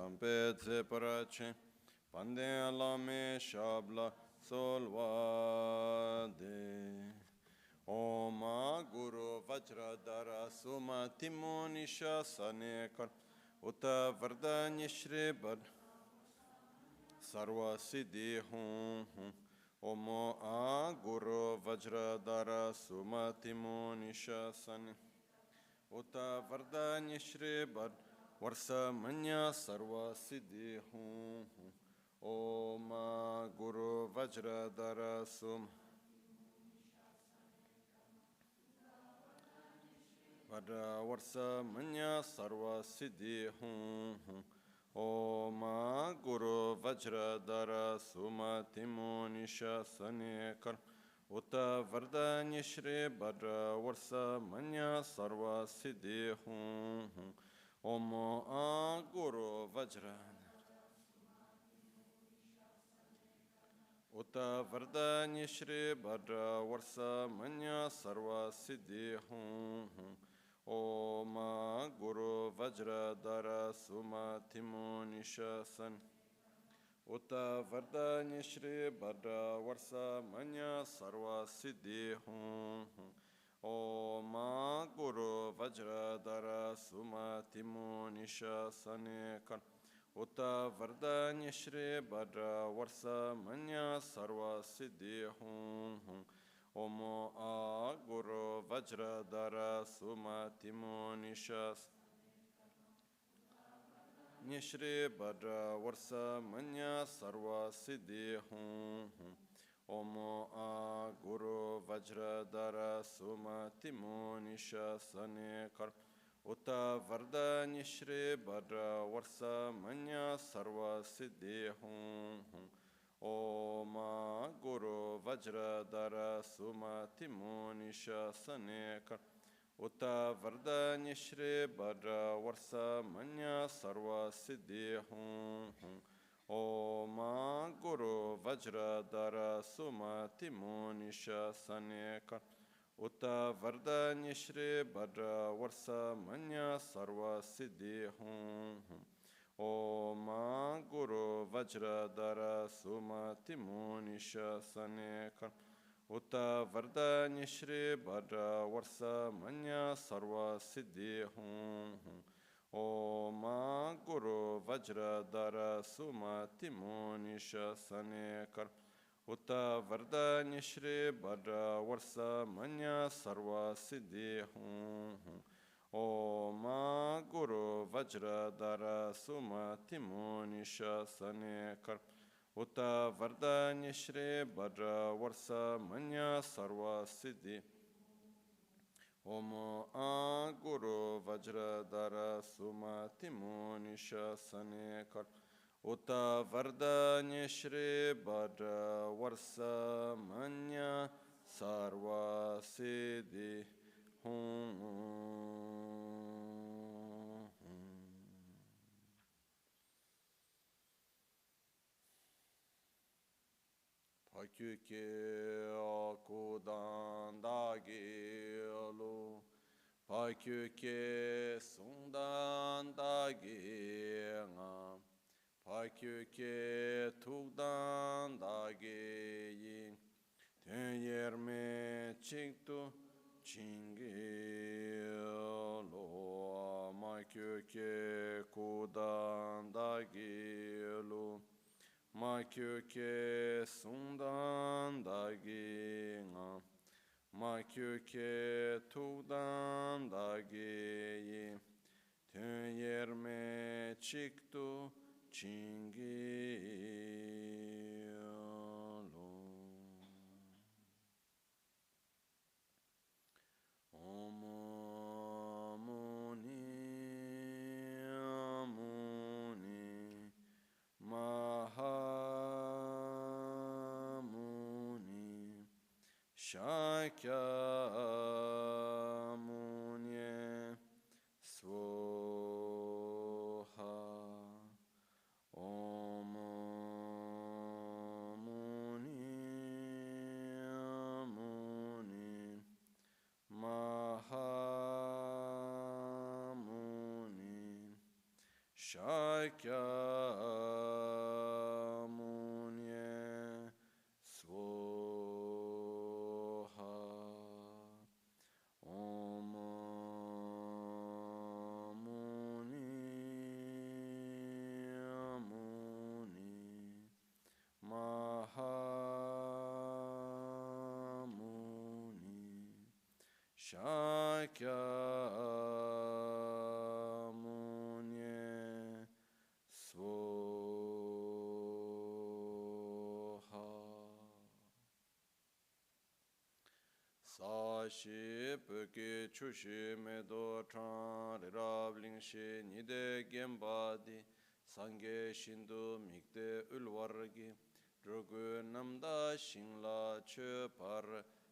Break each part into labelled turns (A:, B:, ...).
A: champe zeparache, pande lame shabla solvade. Oma Guru Vajradhara Suma Timonisha Sanekar Uta Vardanya Shribar Sarva Siddhi Hum Omo A Guru Vajradhara Suma Timonisha Sanekar Uta Vardanya Shribar Varsa Manya Sarva Siddhi Hum Oma Guru Vajradhara Suma Vada Varsa Manya Sarva Siddhi Hum Oma Guru Vajradhara Suma Timonisha Sanekar Uta Vardanya Shri Vada Varsa Manya Sarva Siddhi Hum Oma Guru Vajradhara Uta Vardanya Shri Vada Varsa Manya Sarva Siddhi Hum Oma Guru Vajradhara Suma Timonisha San Uta Vardanya Shri Bhadra Varsa Manya Sarva Siddhi Hum Oma Guru Vajradhara Suma Timonisha Sanekar Uta Vardanya Shri Bhadra Varsa Manya Sarva Siddhi Hum Omo A Guru Vajradhara Suma Timonisha Nishri Bhadra Varsa Manya Sarva Siddhi Hum Omo A Guru Vajradhara Suma Timonisha Sanekar Uta Vardanya Shri Bhadra Varsa Manya Sarva Siddhi Hum Oma Guru Vajradhara Suma Timonisha Sanekar Uta Vardanya Shri Bhadra Varsa Manya Sarva Siddhi Hum Oma Guru Vajradhara Suma Timonisha Sanekar Uta Vardanya Shri Bhadra Varsa Manya Sarva Siddhi Hum Oma Guru Vajradhara Suma Timonisha Sanekar Uta Vardanya Shri Bhadra Varsa Manya Sarva Siddhi Hum Oma Guru Vajradhara Suma Timonisha Sanekar Uta Vardanya Shri Bhadra Varsa Manya Sarva Siddhi Hum Oma Guru Vajradhara Suma Timonisha Sanekar Uta Vardanya Shri Bhadra Varsa Manya Sarva Siddhi Omo A Guru Vajradhara Suma Timonisha Sanekar Uta Vardanya Shri Bhadra Varsa Manya Sarva Siddhi Pakyuke akudan dagelu Pakyuke sundan dagenga Pakyuke tukdan dageyin Ten yerme çiktu Chingelo Makyuke kudan dagelu Makyuke sundan daginga Makyuke tudan dagiyi Tön yerme çıktı çingiyalo Omo muni amuni Mahamuni Shakyamuni Svoha Om Muni Amuni Mahamuni Shakyamuni Munye Svoha Om Muni Muni Mahamuni Shakya Munye Svoha Sashi Peke Chushi Medo Tran Rab Lingshi Nide Gembadi Sange Shindu Mikde Ulwargi Drogu Namda Shingla Che Par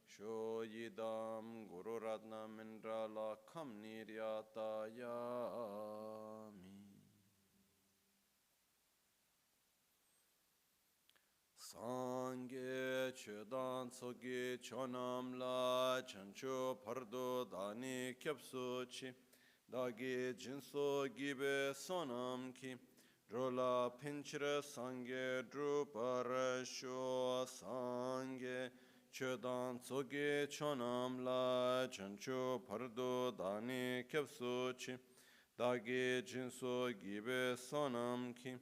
A: Sho Yidam Guru Radna Mindrala Kam Niryata Yami Sange Chedan Tsogi Chonam La Chancho Pardo Dani Kyapso Chi Dagi Jinso Gibe Sonam Ki Drola Pinchre Sange Drupara Sho Sange Chedan Tsogi Chonam La Chancho Pardo Dani Kyapso Chi Dagi Jinso Gibe Sonam Ki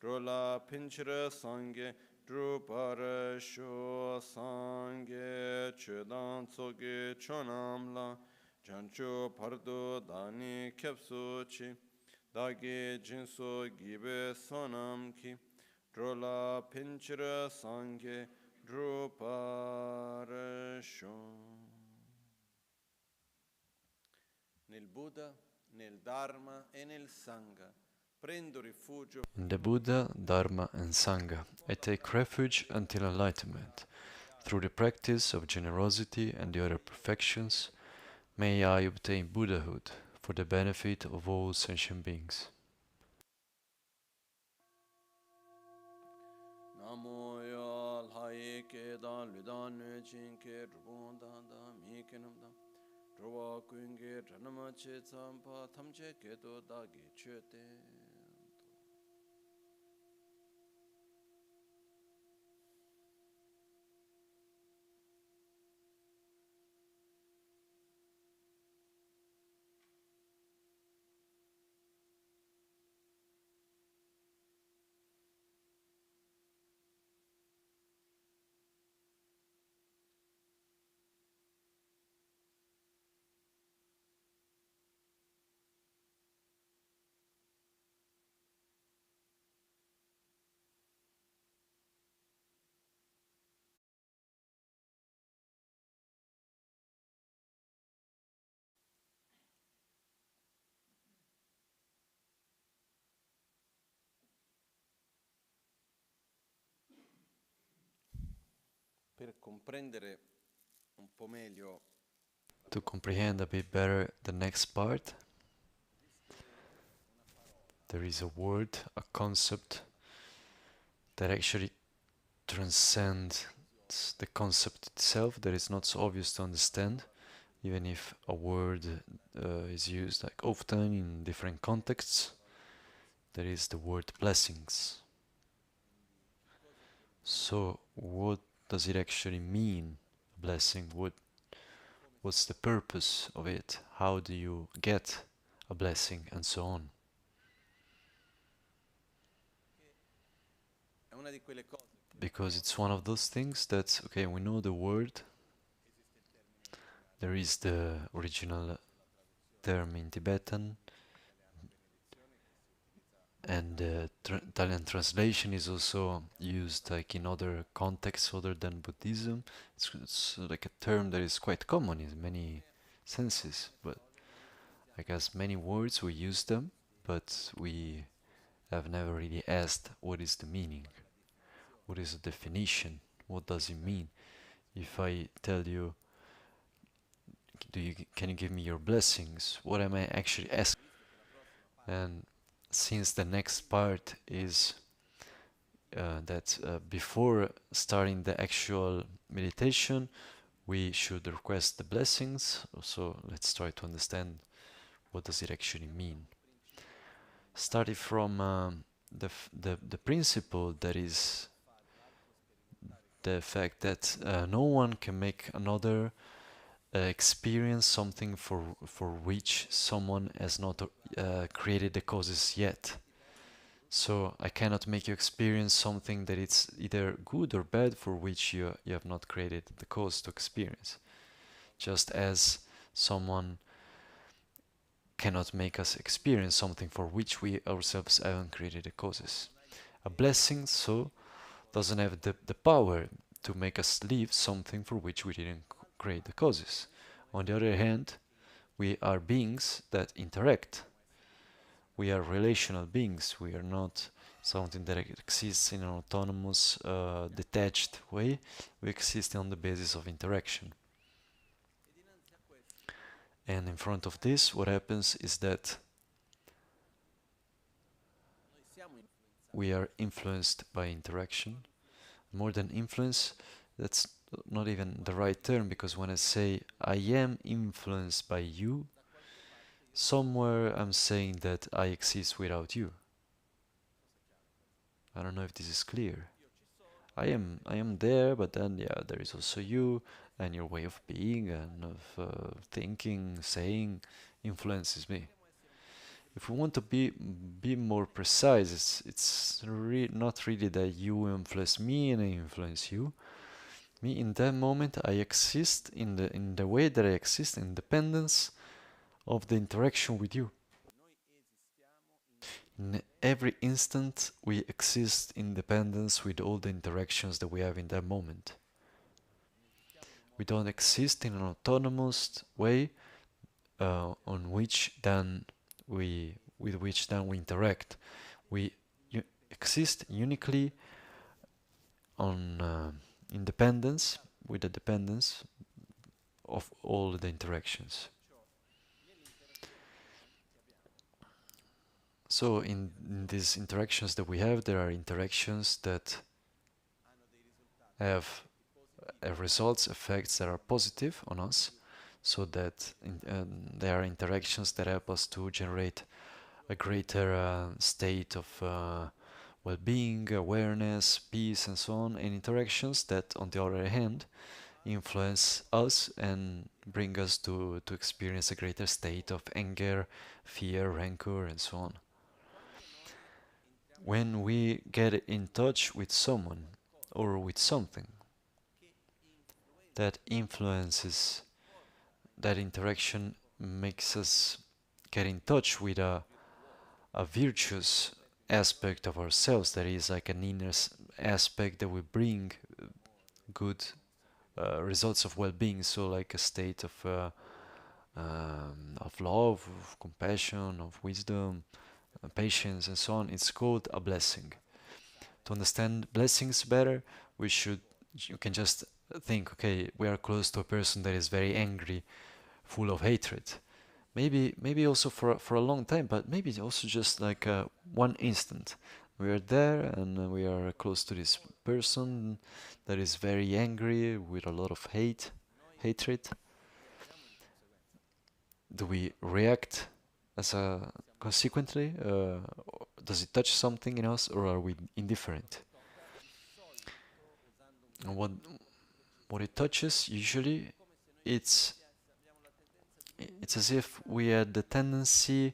A: Drola Pinchre Sange Drupara Sho Sange Chedan Tsoge Chonam La Jancho Pardo Dani Kepso Chi Dagi Jinso Gibe Sonam Ki Drola Pinchra Sange Drupara Sho. Nel Buddha, nel Dharma e nel Sangha prendo rifugio.
B: In the Buddha, Dharma and Sangha, I take refuge until enlightenment. Through the practice of generosity and the other perfections, may I obtain Buddhahood for the benefit of all sentient beings.
A: Namo ya lhaye ke dan ludan ne chin ke drubon dan da mi ke nam da drwa kuin ge dhanama che tsampa thamche ke to da ge che te. Per comprendere un po' meglio
B: To comprehend a bit better the next part, there is a word, a concept that actually transcends the concept itself, that is not so obvious to understand, even if a word is used like often in different contexts. That is the word blessings. So what does it actually mean, blessing? What's the purpose of it? How do you get a blessing, and so on? Because it's one of those things that, okay, we know the word, there is the original term in Tibetan, and the Italian translation is also used like in other contexts other than Buddhism. It's like a term that is quite common in many senses, but I guess many words we use them, but we have never really asked what is the meaning, what is the definition, what does it mean. If I tell you, can you give me your blessings, what am I actually asking? And since the next part is that before starting the actual meditation, we should request the blessings. So let's try to understand what does it actually mean. started from the principle that is the fact that no one can make another experience something for which someone has not created the causes yet. So I cannot make you experience something that it's either good or bad for which you have not created the cause to experience. Just as someone cannot make us experience something for which we ourselves haven't created the causes. A blessing, so, doesn't have the power to make us live something for which we didn't create the causes. On the other hand, we are beings that interact. We are relational beings. We are not something that exists in an autonomous, detached way. We exist on the basis of interaction. And in front of this, what happens is that we are influenced by interaction. More than influence, that's not even the right term, because when I say I am influenced by you, somewhere I'm saying that I exist without you. I don't know if this is clear. I am there, but then there is also you, and your way of being and of thinking, saying, influences me. If we want to be more precise, it's not really that you influence me and I influence you. Me, in that moment, I exist in the way that I exist, in dependence of the interaction with you. In every instant, we exist in dependence with all the interactions that we have in that moment. We don't exist in an autonomous way with which then we interact. We exist uniquely on independence, with the dependence of all the interactions. So in these interactions that we have, there are interactions that have results, effects that are positive on us, so that there are interactions that help us to generate a greater state of well-being, awareness, peace, and so on, and interactions that, on the other hand, influence us and bring us to experience a greater state of anger, fear, rancor, and so on. When we get in touch with someone or with something that influences, that interaction makes us get in touch with a virtuous aspect of ourselves, that is like an inner aspect that will bring good results of well-being, so like a state of love, of compassion, of wisdom, patience, and so on. It's called a blessing. To understand blessings better, you can just think, okay, we are close to a person that is very angry, full of hatred. Maybe also for a long time, but maybe also just like one instant. We are there and we are close to this person that is very angry with a lot of hatred. Do we react as a consequently? Does it touch something in us, or are we indifferent? And what it touches, usually, it's as if we had the tendency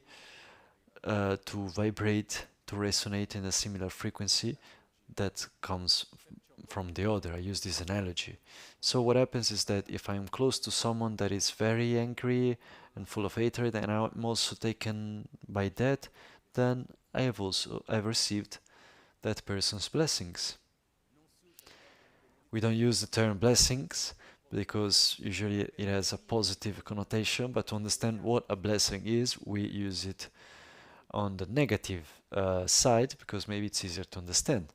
B: to vibrate, to resonate in a similar frequency that comes from the other. I use this analogy. So what happens is that if I'm close to someone that is very angry and full of hatred, and I'm also taken by that, then I've received that person's blessings. We don't use the term blessings because usually it has a positive connotation, but to understand what a blessing is, we use it on the negative side, because maybe it's easier to understand.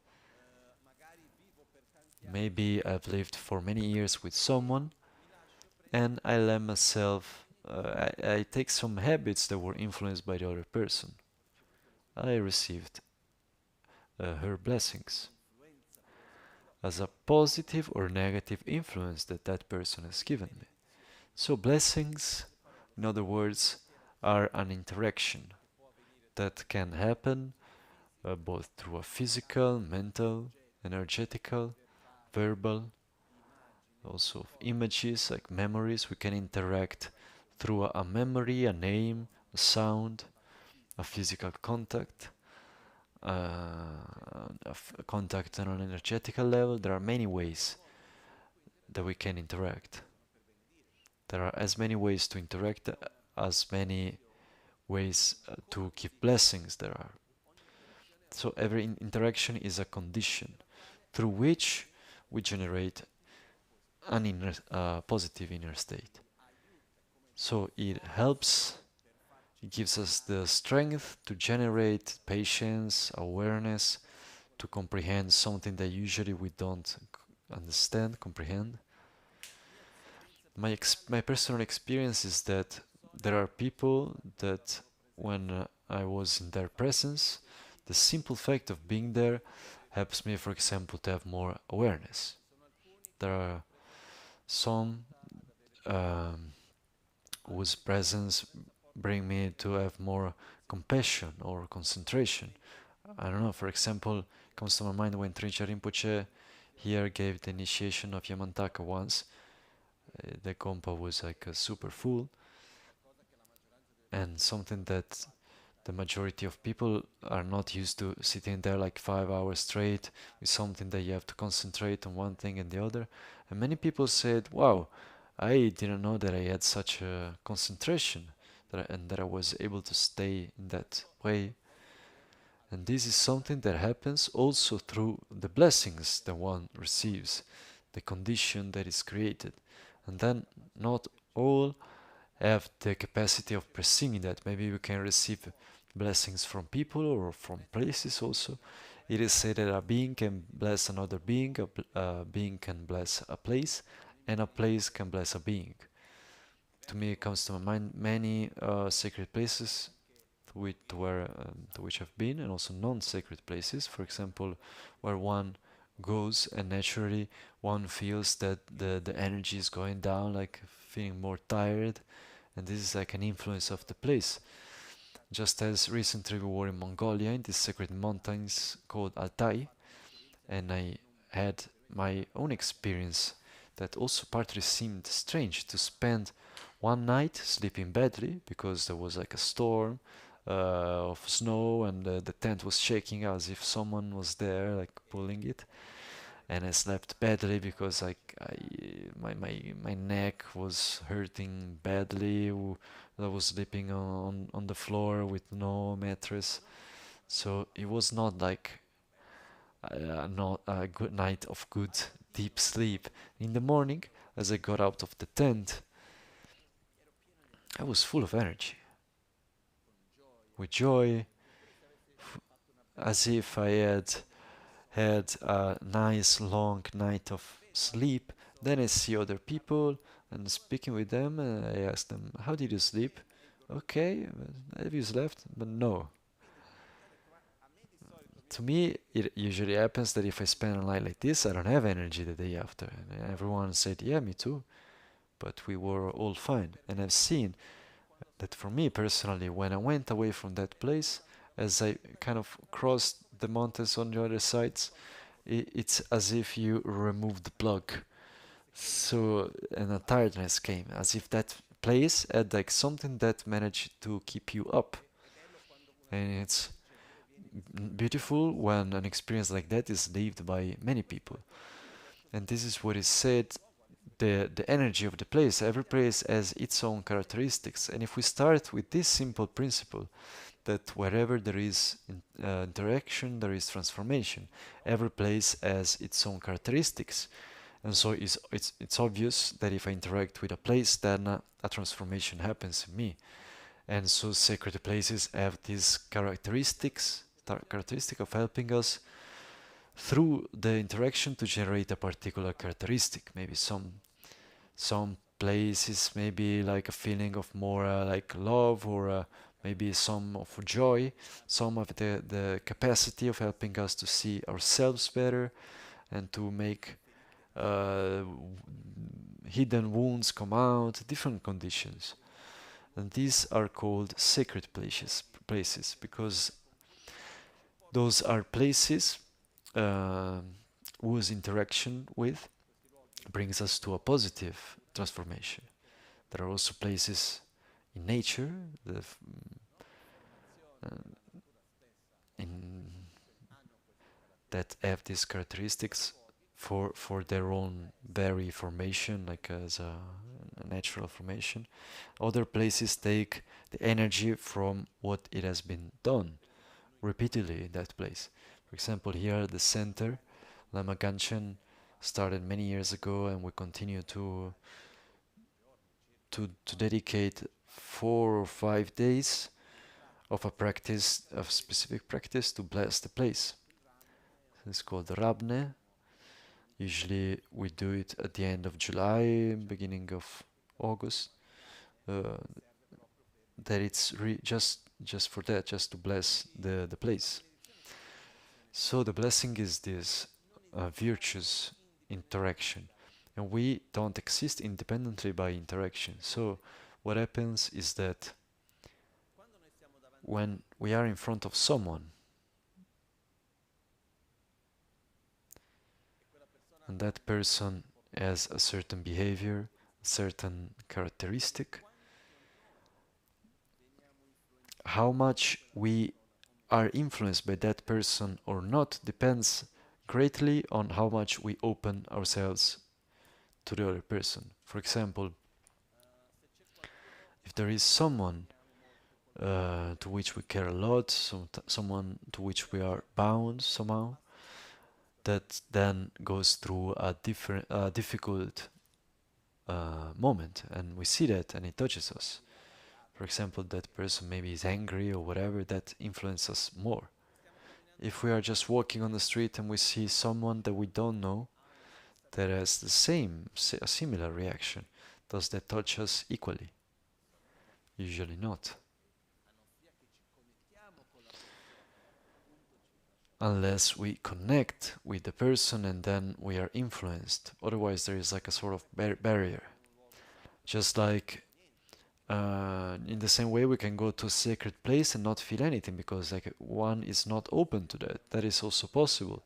B: Maybe I've lived for many years with someone and I let myself, I take some habits that were influenced by the other person. I received her blessings as a positive or negative influence that person has given me. So blessings, in other words, are an interaction that can happen both through a physical, mental, energetical, verbal, also images like memories. We can interact through a memory, a name, a sound, a physical contact, a contact on an energetical level. There are many ways that we can interact. There are as many ways to interact as many ways to give blessings there are. So every interaction is a condition through which we generate an positive inner state. So it helps, it gives us the strength to generate patience, awareness, to comprehend something that usually we don't understand, comprehend. My personal experience is that there are people that when I was in their presence, the simple fact of being there helps me, for example, to have more awareness. There are some whose presence bring me to have more compassion or concentration. I don't know, for example, comes to my mind when Trincha Rinpoche here gave the initiation of Yamantaka once. The compa was like super full, and something that the majority of people are not used to, sitting there like 5 hours straight with something that you have to concentrate on one thing and the other. And many people said, wow, I didn't know that I had such a concentration and that I was able to stay in that way. And this is something that happens also through the blessings that one receives, the condition that is created. And then not all have the capacity of perceiving that. Maybe we can receive blessings from people or from places also. It is said that a being can bless another being, a being can bless a place, and a place can bless a being. To me, it comes to my mind many sacred places to which I've been, and also non-sacred places. For example, where one goes and naturally one feels that the energy is going down, like feeling more tired, and this is like an influence of the place. Just as recently we were in Mongolia in these sacred mountains called Altai, and I had my own experience that also partly seemed strange to spend one night sleeping badly because there was like a storm of snow and the tent was shaking as if someone was there like pulling it, and I slept badly because my neck was hurting badly. I was sleeping on the floor with no mattress, so it was not like not a good night of good deep sleep. In the morning, as I got out of the tent, I was full of energy, with joy, as if I had a nice long night of sleep. Then I see other people and speaking with them, I ask them, "How did you sleep?" "Okay, have you slept?" But no. To me, it usually happens that if I spend a night like this, I don't have energy the day after. And everyone said, "Yeah, me too." But we were all fine. And I've seen that for me personally, when I went away from that place, as I kind of crossed the mountains on the other sides, it's as if you remove the plug. So, and a tiredness came, as if that place had like something that managed to keep you up. And it's beautiful when an experience like that is lived by many people. And this is what is said, the energy of the place. Every place has its own characteristics. And if we start with this simple principle, that wherever there is interaction, there is transformation. Every place has its own characteristics. And so it's obvious that if I interact with a place, then a transformation happens in me. And so sacred places have these characteristic of helping us through the interaction to generate a particular characteristic. Maybe some places maybe like a feeling of more like love, or maybe some of joy, some of the capacity of helping us to see ourselves better and to make hidden wounds come out, different conditions. And these are called sacred places, places, because those are places whose interaction with brings us to a positive transformation. There are also places in nature in that have these characteristics for their own very formation, like as a natural formation. Other places take the energy from what it has been done repeatedly in that place. For example, here at the center, Lama Ganchen started many years ago, and we continue to dedicate 4 or 5 days of a practice, of specific practice, to bless the place. It's called Rabne. Usually we do it at the end of July, beginning of August. That it's just for that, just to bless the place. So the blessing is this virtuous interaction, and we don't exist independently by interaction. So what happens is that when we are in front of someone, and that person has a certain behavior, a certain characteristic, how much we are influenced by that person or not depends greatly on how much we open ourselves to the other person. For example, if there is someone to which we care a lot, someone to which we are bound somehow, that then goes through a difficult moment, and we see that, and it touches us. For example, that person maybe is angry or whatever, that influences us more. If we are just walking on the street and we see someone that we don't know that has a similar reaction, does that touch us equally? Usually not. Unless we connect with the person and then we are influenced. Otherwise there is like a sort of barrier. Just like in the same way we can go to a sacred place and not feel anything because like one is not open to that. That is also possible.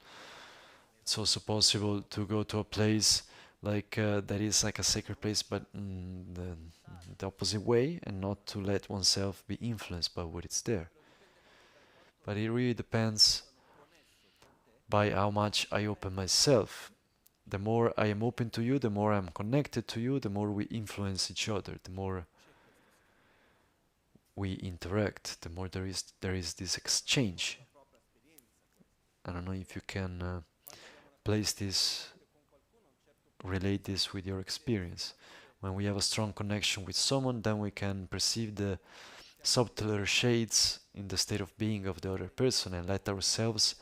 B: It's also possible to go to a place like that is like a sacred place, but the opposite way, and not to let oneself be influenced by what is there. But it really depends by how much I open myself. The more I am open to you, the more I'm connected to you, the more we influence each other, the more we interact, the more there is this exchange. I don't know if you can relate this with your experience. When we have a strong connection with someone, then we can perceive the subtler shades in the state of being of the other person and let ourselves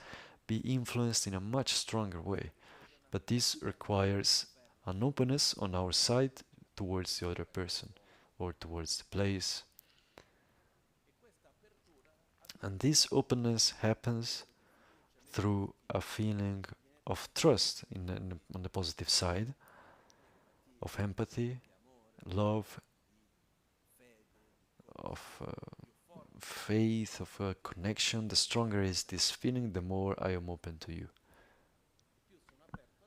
B: be influenced in a much stronger way. But this requires an openness on our side towards the other person or towards the place. And this openness happens through a feeling of trust on the positive side, of empathy, love, of faith, of connection. The stronger is this feeling, the more I am open to you.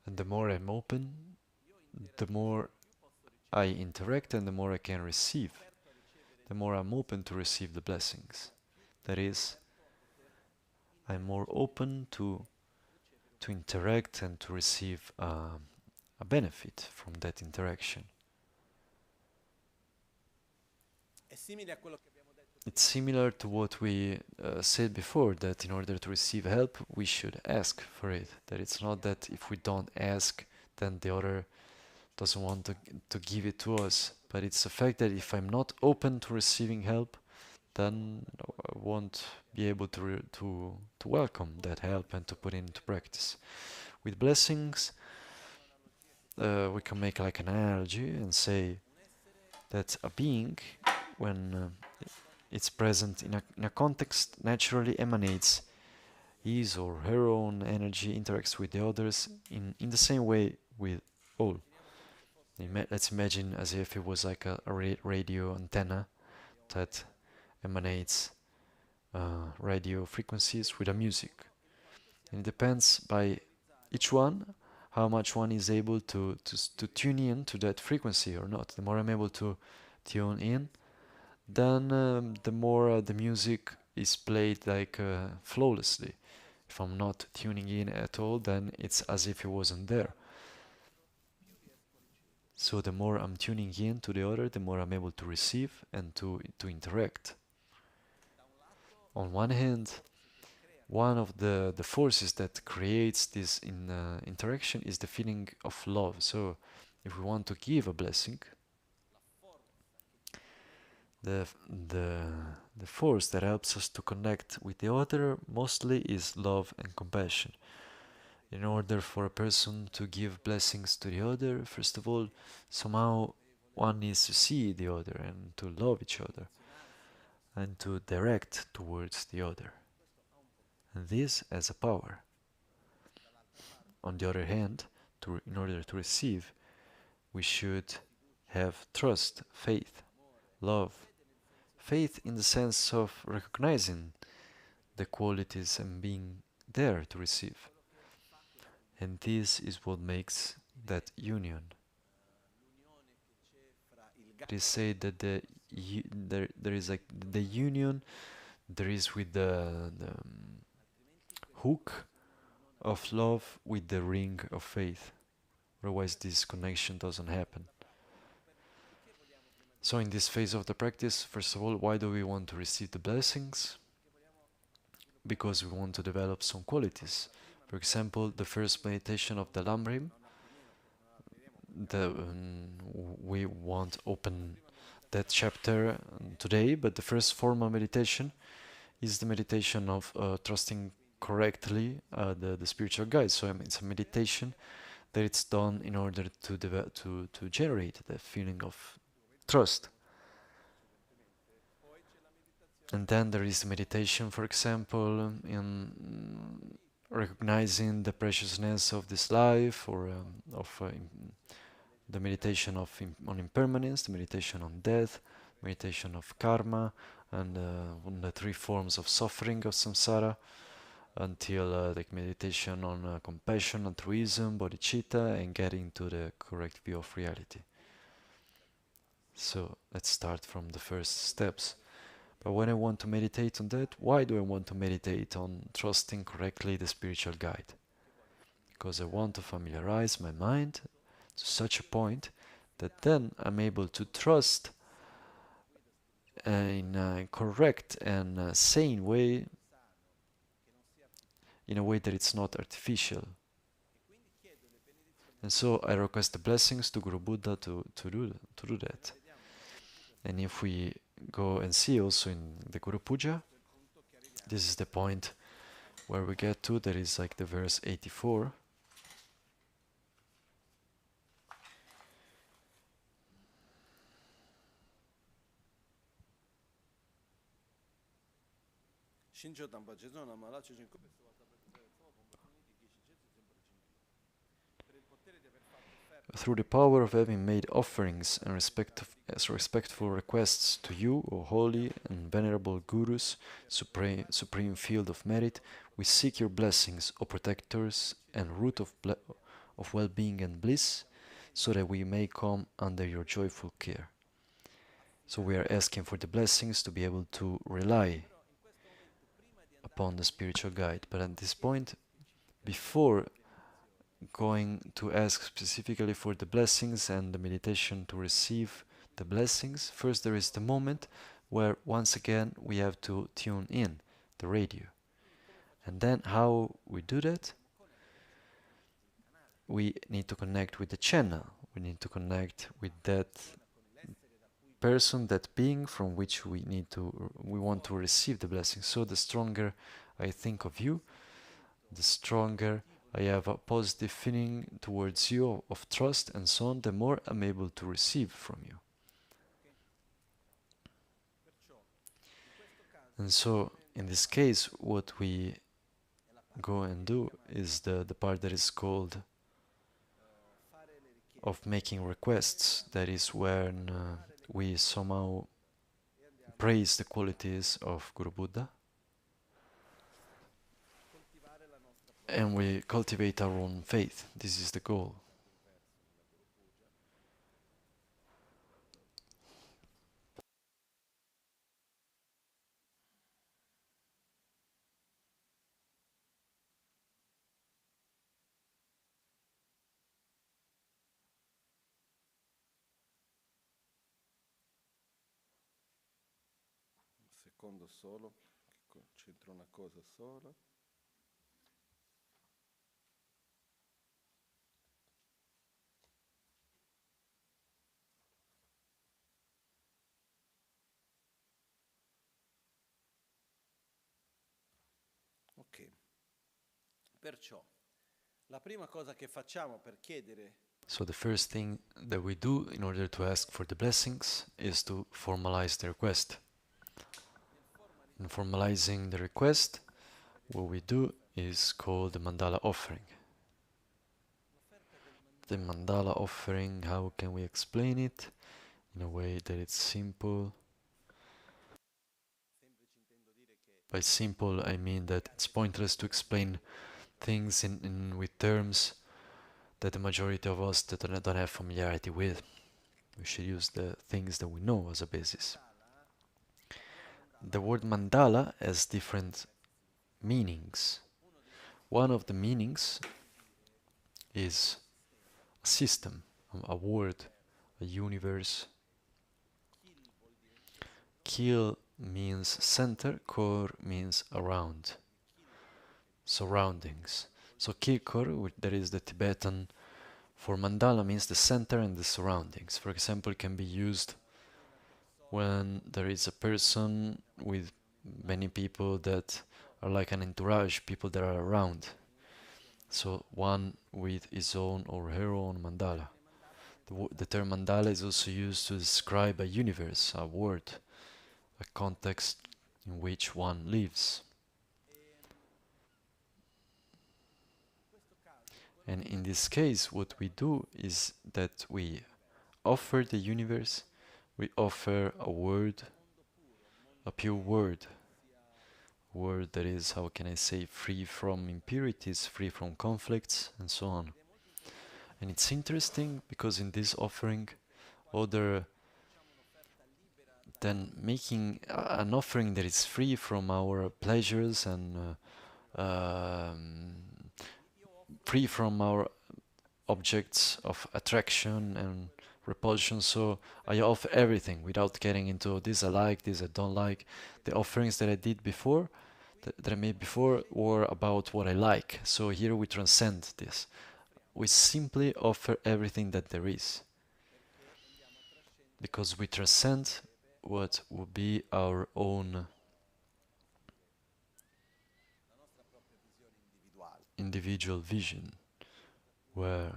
B: And the more I'm open, the more I interact and the more I can receive. The more I'm open to receive the blessings. That is, I'm more open to interact and to receive a benefit from that interaction. It's similar to what we said before, that in order to receive help, we should ask for it. That it's not that if we don't ask, then the other doesn't want to give it to us. But it's the fact that if I'm not open to receiving help, then I won't be able to welcome that help and to put it into practice. With blessings, we can make like an analogy and say that a being, when it's present in a context, naturally emanates his or her own energy, interacts with the others in the same way with all. Let's imagine as if it was like a radio antenna that emanates radio frequencies with a music. And it depends by each one how much one is able to tune in to that frequency or not. The more I'm able to tune in, then the more the music is played like flawlessly. If I'm not tuning in at all, then it's as if it wasn't there. So the more I'm tuning in to the other, the more I'm able to receive and to interact. On one hand, one of the forces that creates this interaction is the feeling of love. So if we want to give a blessing, the force that helps us to connect with the other mostly is love and compassion. In order for a person to give blessings to the other, first of all, somehow one needs to see the other and to love each other and to direct towards the other. And this has a power. On the other hand, in order to receive, we should have trust, faith, love. Faith in the sense of recognizing the qualities and being there to receive. And this is what makes that union. They say that there is like the union there is with the hook of love with the ring of faith. Otherwise this connection doesn't happen. So in this phase of the practice, first of all, why do we want to receive the blessings? Because we want to develop some qualities. For example, the first meditation of the Lam Rim, we won't open that chapter today, but the first formal meditation is the meditation of trusting correctly the spiritual guide. So it's a meditation that it's done in order to generate the feeling of trust. And then there is meditation, for example, in recognizing the preciousness of this life, or the meditation on impermanence, the meditation on death, meditation of karma, and on the three forms of suffering of samsara, until like meditation on compassion, altruism, bodhicitta, and getting to the correct view of reality. So let's start from the first steps. But when I want to meditate on that, why do I want to meditate on trusting correctly the spiritual guide? Because I want to familiarize my mind to such a point that then I'm able to trust in a correct and sane way, in a way that it's not artificial. And so I request the blessings to Guru Buddha to do that. And if we go and see also in the Guru Puja, this is the point where we get to, that is like the verse 84. Through the power of having made offerings and respectful requests to you, O holy and venerable Gurus, supreme field of merit, we seek your blessings, O protectors and root of well-being and bliss, so that we may come under your joyful care. So we are asking for the blessings to be able to rely upon the spiritual guide. But at this point, before going to ask specifically for the blessings and the meditation to receive the blessings, first there is the moment where once again we have to tune in the radio. And then how we do that? We need to connect with the channel. We need to connect with that person, that being from which we want to receive the blessings. So the stronger I think of you, the stronger I have a positive feeling towards you of trust and so on, the more I'm able to receive from you. And so in this case, what we go and do is the part that is called of making requests. That is when we somehow praise the qualities of Guru Buddha and we cultivate our own faith. This is the goal.
A: Un secondo solo, che concentro una cosa sola. Ok, perciò la prima cosa che facciamo per chiedere.
B: So the first thing that we do in order to ask for the blessings is to formalize the request. In formalizing the request, what we do is called the Mandala offering. The Mandala offering, how can we explain it in a way that it's simple? By simple, I mean that it's pointless to explain things with terms that the majority of us that don't have familiarity with. We should use the things that we know as a basis. The word mandala has different meanings. One of the meanings is a system, a word, a universe. Kil means center, kor means around, surroundings. So kilkor, that is the Tibetan for mandala, means the center and the surroundings. For example, it can be used when there is a person with many people that are like an entourage, people that are around. So one with his own or her own mandala. The term mandala is also used to describe a universe, a world, a context in which one lives. And in this case, what we do is that we offer the universe, we offer a word, a pure word that is, how can I say, free from impurities, free from conflicts, and so on. And it's interesting because in this offering, other than making an offering that is free from our pleasures and free from our objects of attraction and repulsion. So I offer everything without getting into this I like, this I don't like. The offerings that I did before, that I made before, were about what I like. So here we transcend this. We simply offer everything that there is, because we transcend what would be our own individual vision, where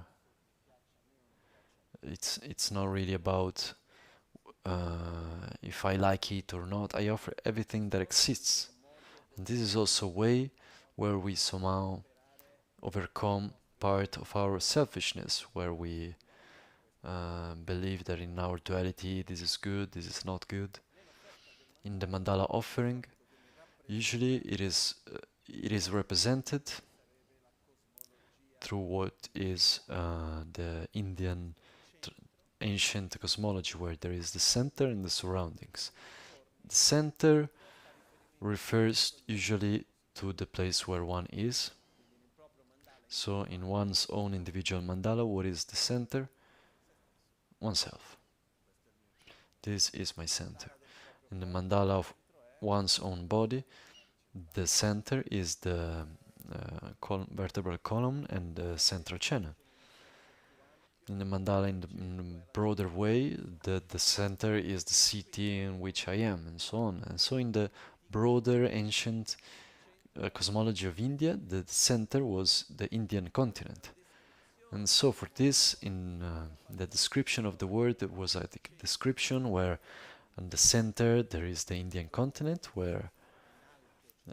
B: it's not really about if I like it or not. I offer everything that exists, and this is also a way where we somehow overcome part of our selfishness, where we believe that in our duality this is good, this is not good. In the mandala offering, usually it is represented through what is the Indian ancient cosmology, where there is the center and the surroundings. The center refers usually to the place where one is. So in one's own individual mandala, what is the center? Oneself. This is my center. In the mandala of one's own body, the center is the vertebral column and the central channel. In the mandala, in the broader way, the center is the city in which I am, and so on. And so in the broader ancient cosmology of India, the center was the Indian continent. And so for this, in the description of the word, there was a description where on the center there is the Indian continent, where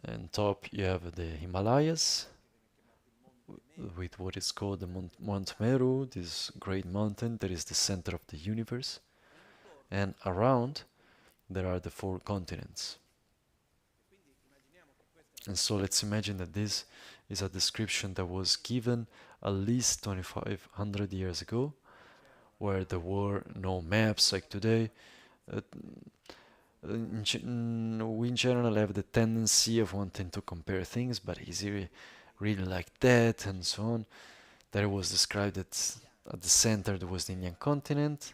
B: on top you have the Himalayas, with what is called the Mount Meru, this great mountain that is the center of the universe. And around there are the 4 continents. And so let's imagine that this is a description that was given at least 2500 years ago, where there were no maps like today. Uh, we in general have the tendency of wanting to compare things, but is it really like that, and so on. There was described that at the center there was the Indian continent,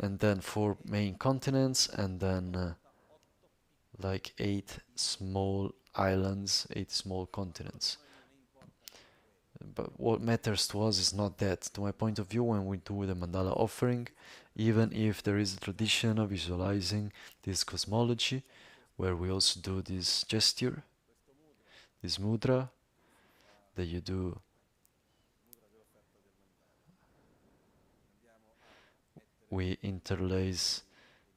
B: and then 4 main continents, and then like 8 small islands, 8 small continents. But what matters to us is not that. To my point of view, when we do the mandala offering, even if there is a tradition of visualizing this cosmology, where we also do this gesture, this mudra, that you do. We interlace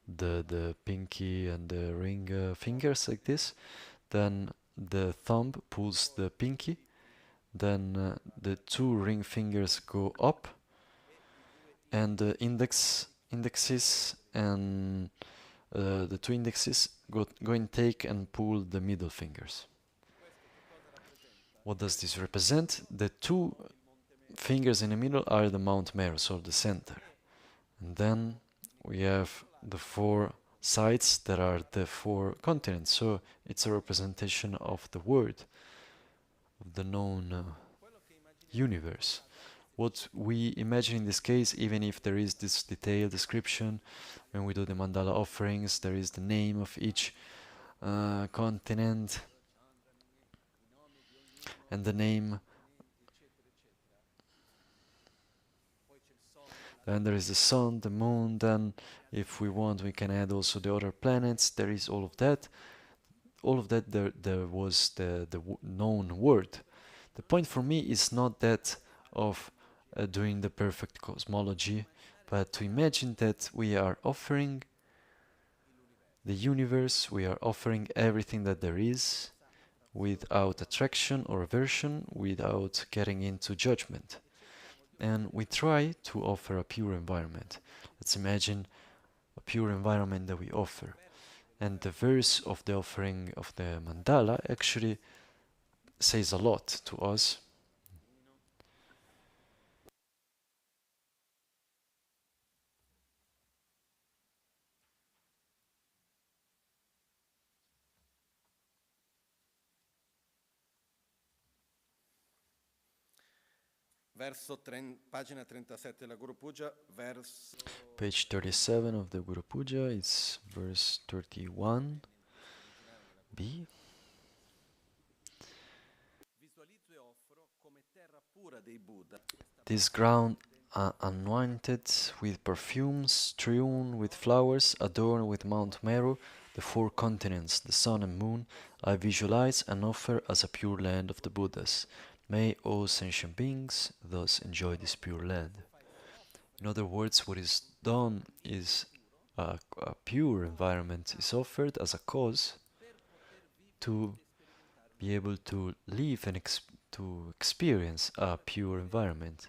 B: the pinky and the ring fingers like this. Then the thumb pulls the pinky. Then the 2 ring fingers go up, and the indexes and the 2 indexes go and take and pull the middle fingers. What does this represent? The 2 fingers in the middle are the Mount Meru, so the center. And then we have the 4 sides that are the 4 continents. So it's a representation of the word, of the known universe. What we imagine in this case, even if there is this detailed description, when we do the mandala offerings, there is the name of each continent, and the name. Then there is the sun, the moon, then if we want we can add also the other planets. There is all of that. All of that, there was the known word. The point for me is not that of doing the perfect cosmology, but to imagine that we are offering the universe, we are offering everything that there is, without attraction or aversion, without getting into judgment. And we try to offer a pure environment. Let's imagine a pure environment that we offer. And the verse of the offering of the mandala actually says a lot to us.
A: Pagina 37 della Guru Puja, verso...
B: Page 37 of the Guru Puja, it's verse 31b. This ground anointed with perfumes, strewn with flowers, adorned with Mount Meru, the 4 continents, the sun and moon, I visualize and offer as a pure land of the Buddhas. May all sentient beings thus enjoy this pure land. In other words, what is done is a pure environment is offered as a cause to be able to live and to experience a pure environment.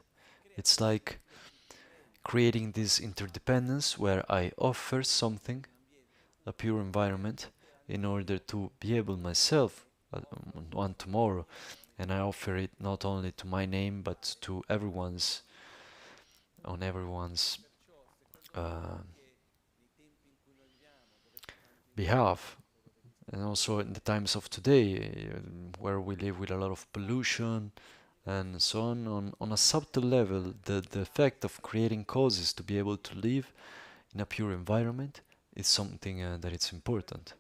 B: It's like creating this interdependence where I offer something, a pure environment, in order to be able myself one tomorrow, and I offer it not only to my name but to everyone's behalf. And also in the times of today, where we live with a lot of pollution and so on a subtle level, the effect of creating causes to be able to live in a pure environment is something that it's important.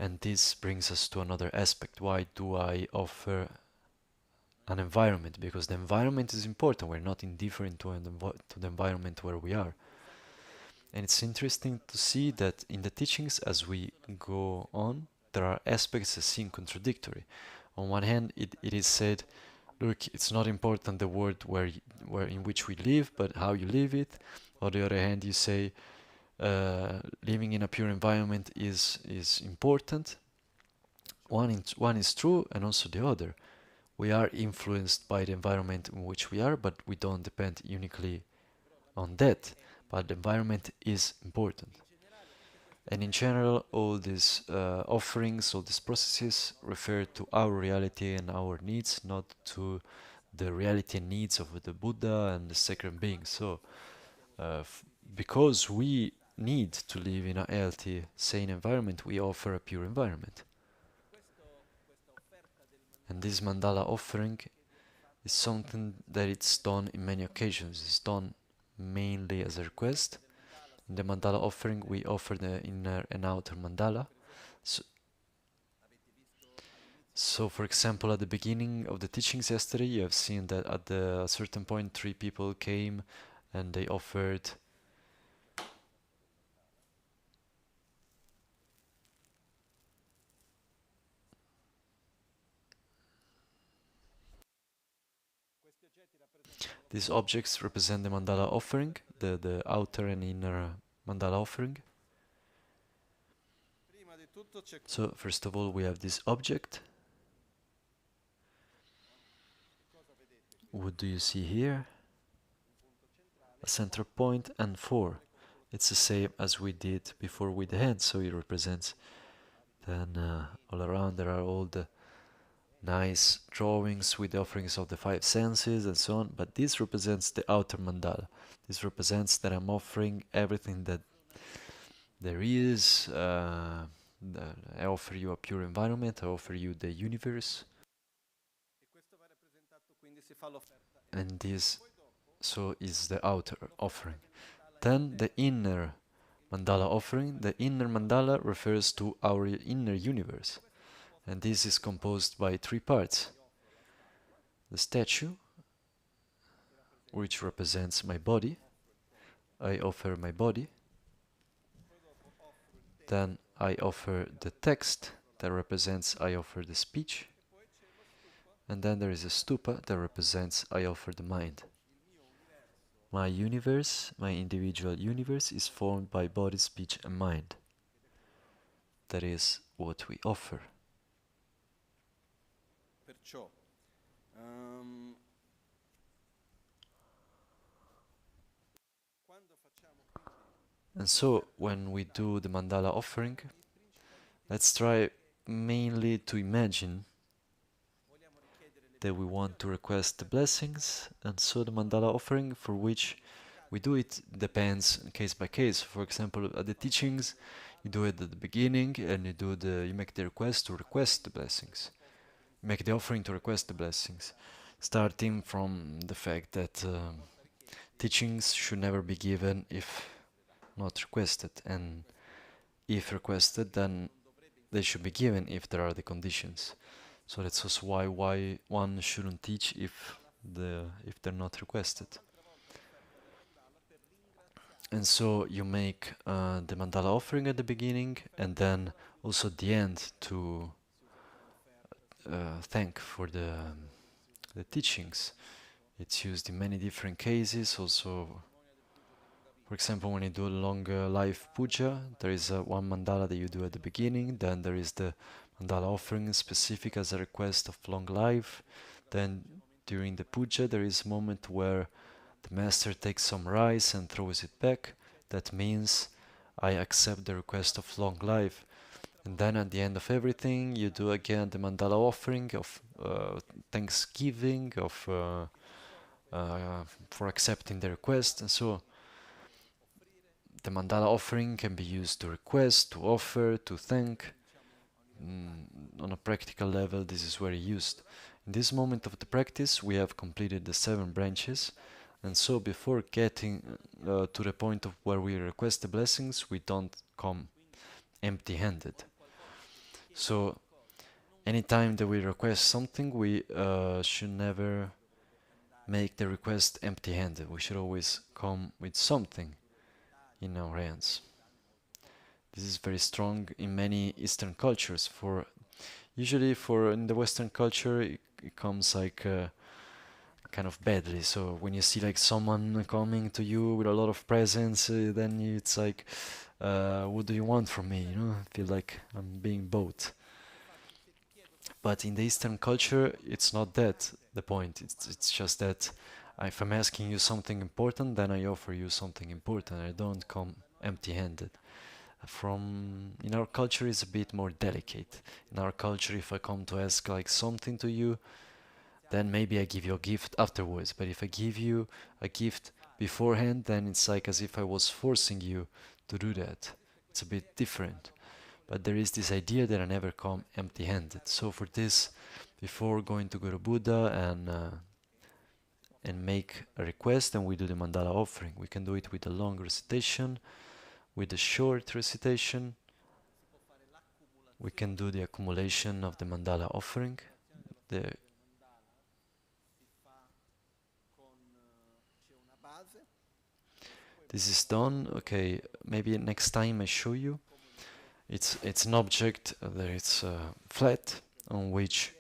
B: And this brings us to another aspect. Why do I offer an environment? Because the environment is important. We're not indifferent to the environment where we are. And it's interesting to see that in the teachings, as we go on, there are aspects that seem contradictory. On one hand, it is said, look, it's not important the world where in which we live, but how you live it. On the other hand, you say living in a pure environment is important. One is true, and also the other. We are influenced by the environment in which we are, but we don't depend uniquely on that. But the environment is important. And in general, all these offerings, all these processes refer to our reality and our needs, not to the reality and needs of the Buddha and the sacred beings. So, because we need to live in a healthy, sane environment, we offer a pure environment. And this mandala offering is something that it's done in many occasions. It's done mainly as a request. In the mandala offering, we offer the inner and outer mandala. So, for example, at the beginning of the teachings yesterday, you have seen that at a certain point, 3 people came and they offered these objects represent the mandala offering, the outer and inner mandala offering. So, first of all, we have this object. What do you see here? A center point and 4. It's the same as we did before with the hand, so it represents. Then all around there are all the nice drawings with the offerings of the 5 senses and so on, but this represents the outer mandala. This represents that I'm offering everything that there is. I offer you a pure environment, I offer you the universe. And this so is the outer offering. Then the inner mandala offering. The inner mandala refers to our inner universe. And this is composed by 3 parts. The statue, which represents my body. I offer my body. Then I offer the text that represents I offer the speech. And then there is a stupa that represents I offer the mind. My universe, my individual universe, is formed by body, speech and mind. That is what we offer. And so, when we do the mandala offering, let's try mainly to imagine that we want to request the blessings, and so the mandala offering for which we do it depends case by case. For example, at the teachings, you do it at the beginning, and you make the request to request the blessings. You make the offering to request the blessings, starting from the fact that teachings should never be given if not requested, and if requested, then they should be given if there are the conditions. So that's also why one shouldn't teach if they're not requested. And so you make the mandala offering at the beginning, and then also at the end to thank for the teachings. It's used in many different cases. Also, for example, when you do long life puja, there is one mandala that you do at the beginning. Then there is the mandala offering specific as a request of long life. Then during the puja, there is a moment where the master takes some rice and throws it back. That means I accept the request of long life. And then at the end of everything, you do again the mandala offering of thanksgiving, of for accepting the request. And so the mandala offering can be used to request, to offer, to thank. On a practical level, this is very used. In this moment of the practice, we have completed the 7 branches. And so before getting to the point of where we request the blessings, we don't come empty-handed. So anytime that we request something, we should never make the request empty-handed. We should always come with something in our hands. This is very strong in many Eastern cultures. Usually in the Western culture, it comes like kind of badly. So when you see like someone coming to you with a lot of presents, then it's like, what do you want from me? I feel like I'm being bought. But in the Eastern culture, it's not that the point. It's just that if I'm asking you something important, then I offer you something important. I don't come empty-handed. In our culture is a bit more delicate. In our culture, if I come to ask like something to you, then maybe I give you a gift afterwards. But if I give you a gift beforehand, then it's like as if I was forcing you to do that. It's a bit different. But there is this idea that I never come empty-handed. So for this, before going to Guru Buddha and make a request, and we do the mandala offering. We can do it with a long recitation, with a short recitation. We can do the accumulation of the mandala offering. This is done. Okay, maybe next time I show you. It's an object that it's flat, on which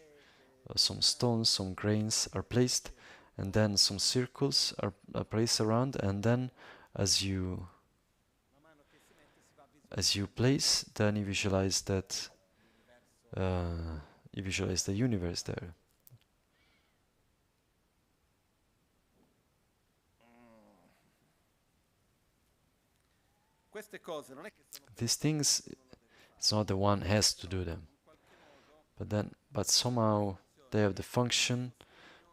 B: some stones, some grains are placed, and then some circles are placed around, and then as you place, then you visualize that you visualize the universe there. These things, it's not the one has to do them, but somehow they have the function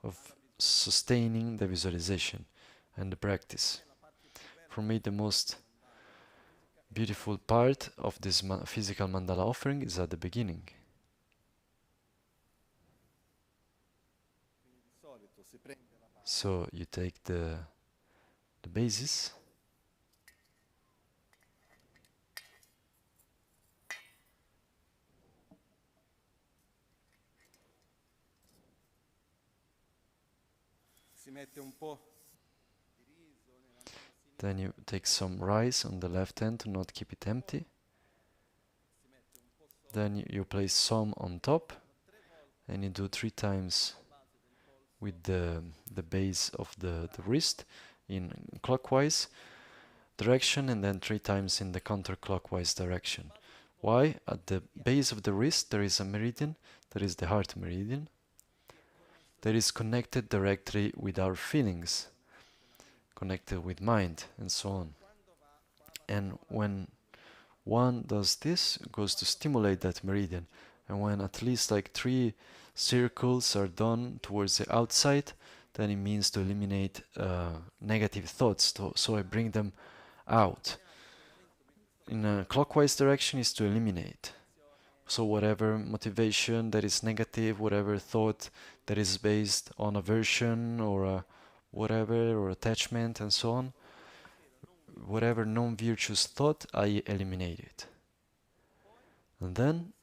B: of sustaining the visualization and the practice. For me, the most beautiful part of this physical mandala offering is at the beginning. So you take the basis, then you take some rice on the left hand to not keep it empty. Then you place some on top, and you do 3 times with the base of the wrist in clockwise direction, and then 3 times in the counterclockwise direction. Why? At the base of the wrist there is a meridian, that is the heart meridian, that is connected directly with our feelings, connected with mind, and so on. And when one does this, goes to stimulate that meridian, and when at least like 3 circles are done towards the outside, then it means to eliminate negative thoughts, so I bring them out. In a clockwise direction is to eliminate. So whatever motivation that is negative, whatever thought that is based on aversion or whatever, or attachment and so on, whatever non-virtuous thought, I eliminate it. And then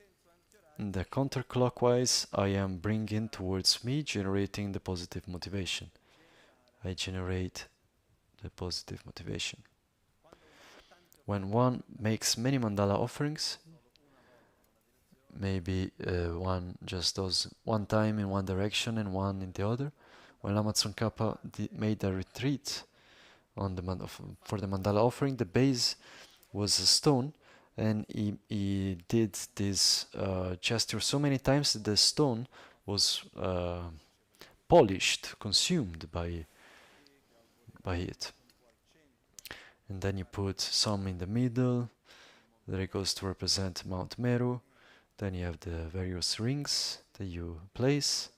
B: in the counterclockwise, I am bringing towards me, generating the positive motivation. I generate the positive motivation. When one makes many mandala offerings, maybe one just does 1 time in one direction and 1 in the other. When Lama Je Tsong Khapa made a retreat on for the mandala offering, the base was a stone, and he did this gesture so many times that the stone was polished, consumed by it. And then you put some in the middle, that it goes to represent Mount Meru. Then you have the various rings that you place,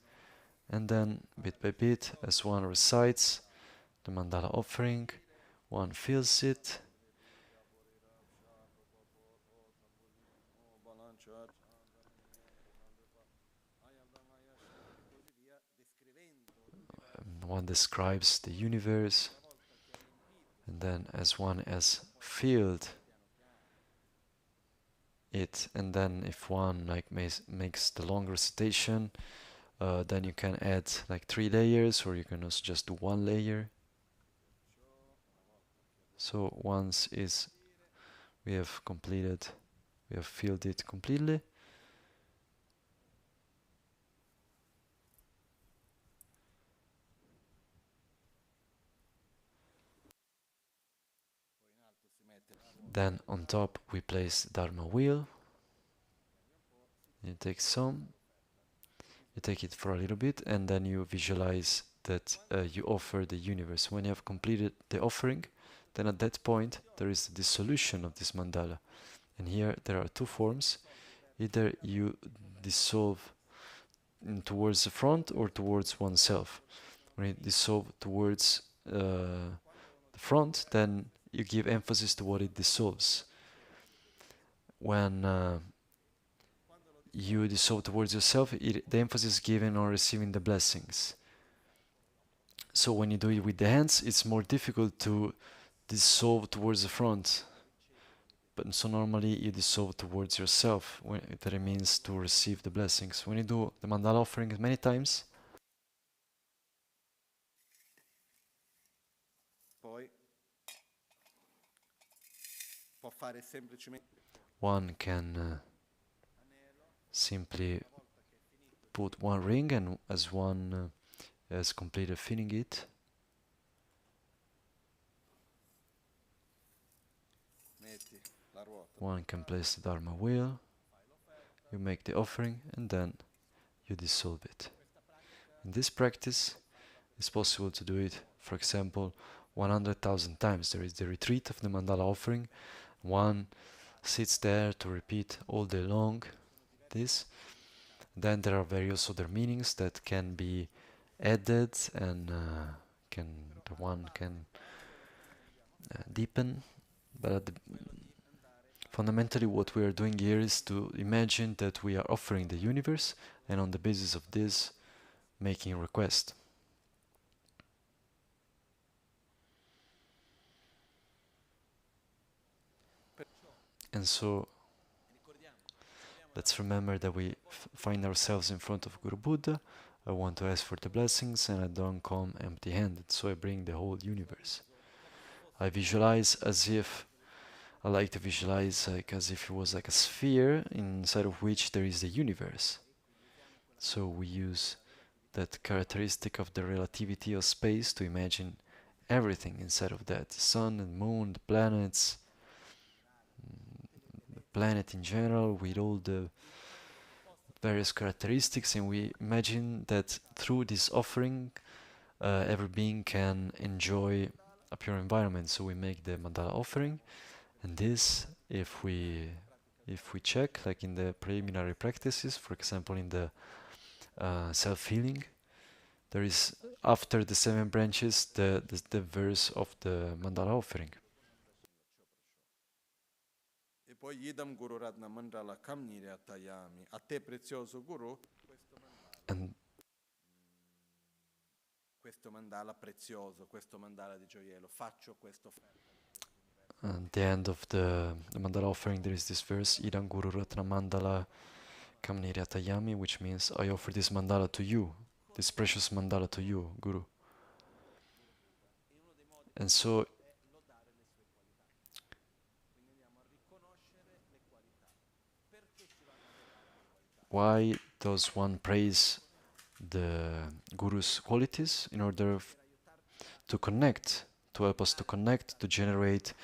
B: and then bit by bit, as one recites the mandala offering, one feels it. One describes the universe, and then as one has filled it, and then if one like makes the long recitation, then you can add like 3 layers, or you can also just do 1 layer. So once we have filled it completely, then on top we place Dharma wheel. You take it for a little bit, and then you visualize that you offer the universe. When you have completed the offering, then at that point there is the dissolution of this mandala. And here there are two forms. Either you dissolve towards the front or towards oneself. When you dissolve towards the front, then you give emphasis to what it dissolves. When you dissolve towards yourself, the emphasis is given on receiving the blessings. So when you do it with the hands, it's more difficult to dissolve towards the front. But so normally you dissolve towards yourself, that it means to receive the blessings. When you do the mandala offering many times,
A: Poi può fare semplicemente
B: one can simply put one ring, and as one has completed filling it,
A: metti la ruota.
B: one can place the Dharma wheel, you make the offering, and then you dissolve it. In this practice, it's possible to do it, for example, 100,000 times. There is the retreat of the mandala offering. One sits there to repeat all day long this. Then there are various other meanings that can be added, and one can deepen. But fundamentally what we are doing here is to imagine that we are offering the universe, and on the basis of this, making a request. And so let's remember that we find ourselves in front of Guru Buddha. I want to ask for the blessings, and I don't come empty-handed, so I bring the whole universe. I visualize as if, I like to visualize like as if it was like a sphere inside of which there is the universe. So we use that characteristic of the relativity of space to imagine everything inside of that. The sun and moon, the planets, the planet in general, with all the various characteristics, and we imagine that through this offering every being can enjoy a pure environment. So we make the mandala offering, and this, if we check, like in the preliminary practices, for example in the self-healing, there is after the 7 branches the verse of the mandala offering.
A: E poi idam Guru Ratna Mandala Kamnire Attayami. A te prezioso Guru, questo mandala prezioso, questo mandala di gioiello, faccio questa offerta.
B: At the end of the mandala offering there is this verse, Idam Guru Ratna Mandala Kamnire Attayami, which means I offer this mandala to you, this precious mandala to you, Guru. And so why does one praise the Guru's qualities? In order to connect, to help us to connect, to generate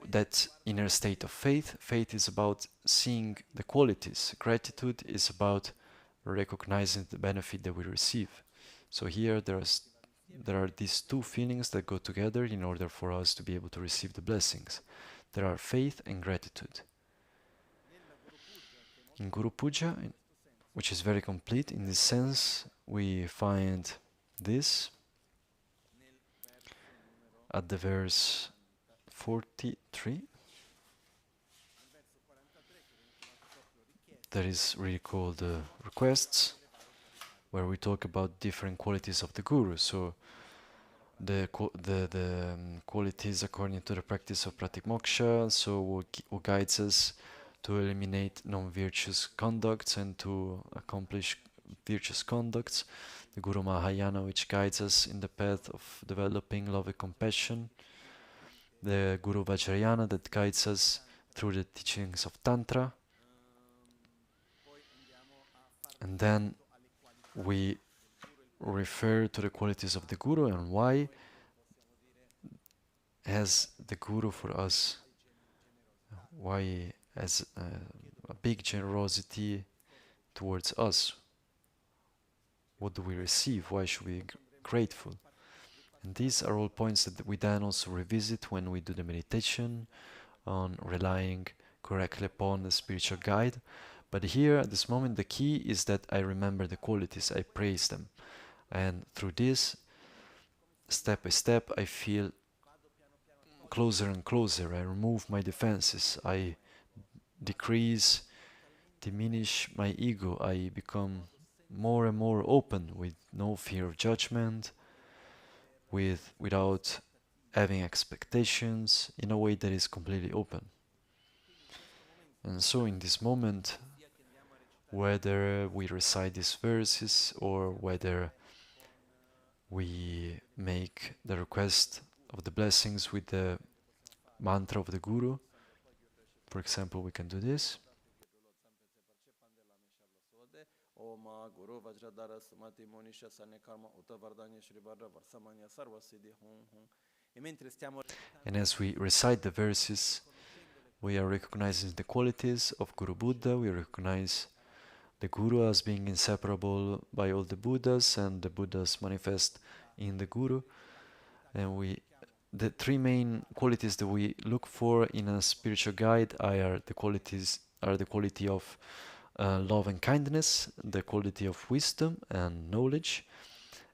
B: that inner state of faith. Faith is about seeing the qualities. Gratitude is about recognizing the benefit that we receive. So here there are these two feelings that go together in order for us to be able to receive the blessings. There are faith and gratitude. In Guru Puja, which is very complete in this sense, we find this at the verse 43. That is really called requests, where we talk about different qualities of the Guru. So the qualities according to the practice of Pratimoksha, so who guides us to eliminate non-virtuous conducts and to accomplish virtuous conducts. The Guru Mahayana, which guides us in the path of developing love and compassion. The Guru Vajrayana, that guides us through the teachings of Tantra. And then we refer to the qualities of the Guru and why has the Guru for us, why he has a big generosity towards us. What do we receive? Why should we be grateful? And these are all points that we then also revisit when we do the meditation on relying correctly upon the spiritual guide. But here, at this moment, the key is that I remember the qualities, I praise them. And through this, step by step, I feel closer and closer. I remove my defenses. I decrease, diminish my ego. I become more and more open with no fear of judgment, without having expectations, in a way that is completely open. And so in this moment, whether we recite these verses or whether we make the request of the blessings with the mantra of the Guru, for example, we can do this. And as we recite the verses, we are recognizing the qualities of Guru Buddha. We recognize the Guru as being inseparable by all the Buddhas, and the Buddhas manifest in the Guru. And the three main qualities that we look for in a spiritual guide are the quality of love and kindness, the quality of wisdom and knowledge,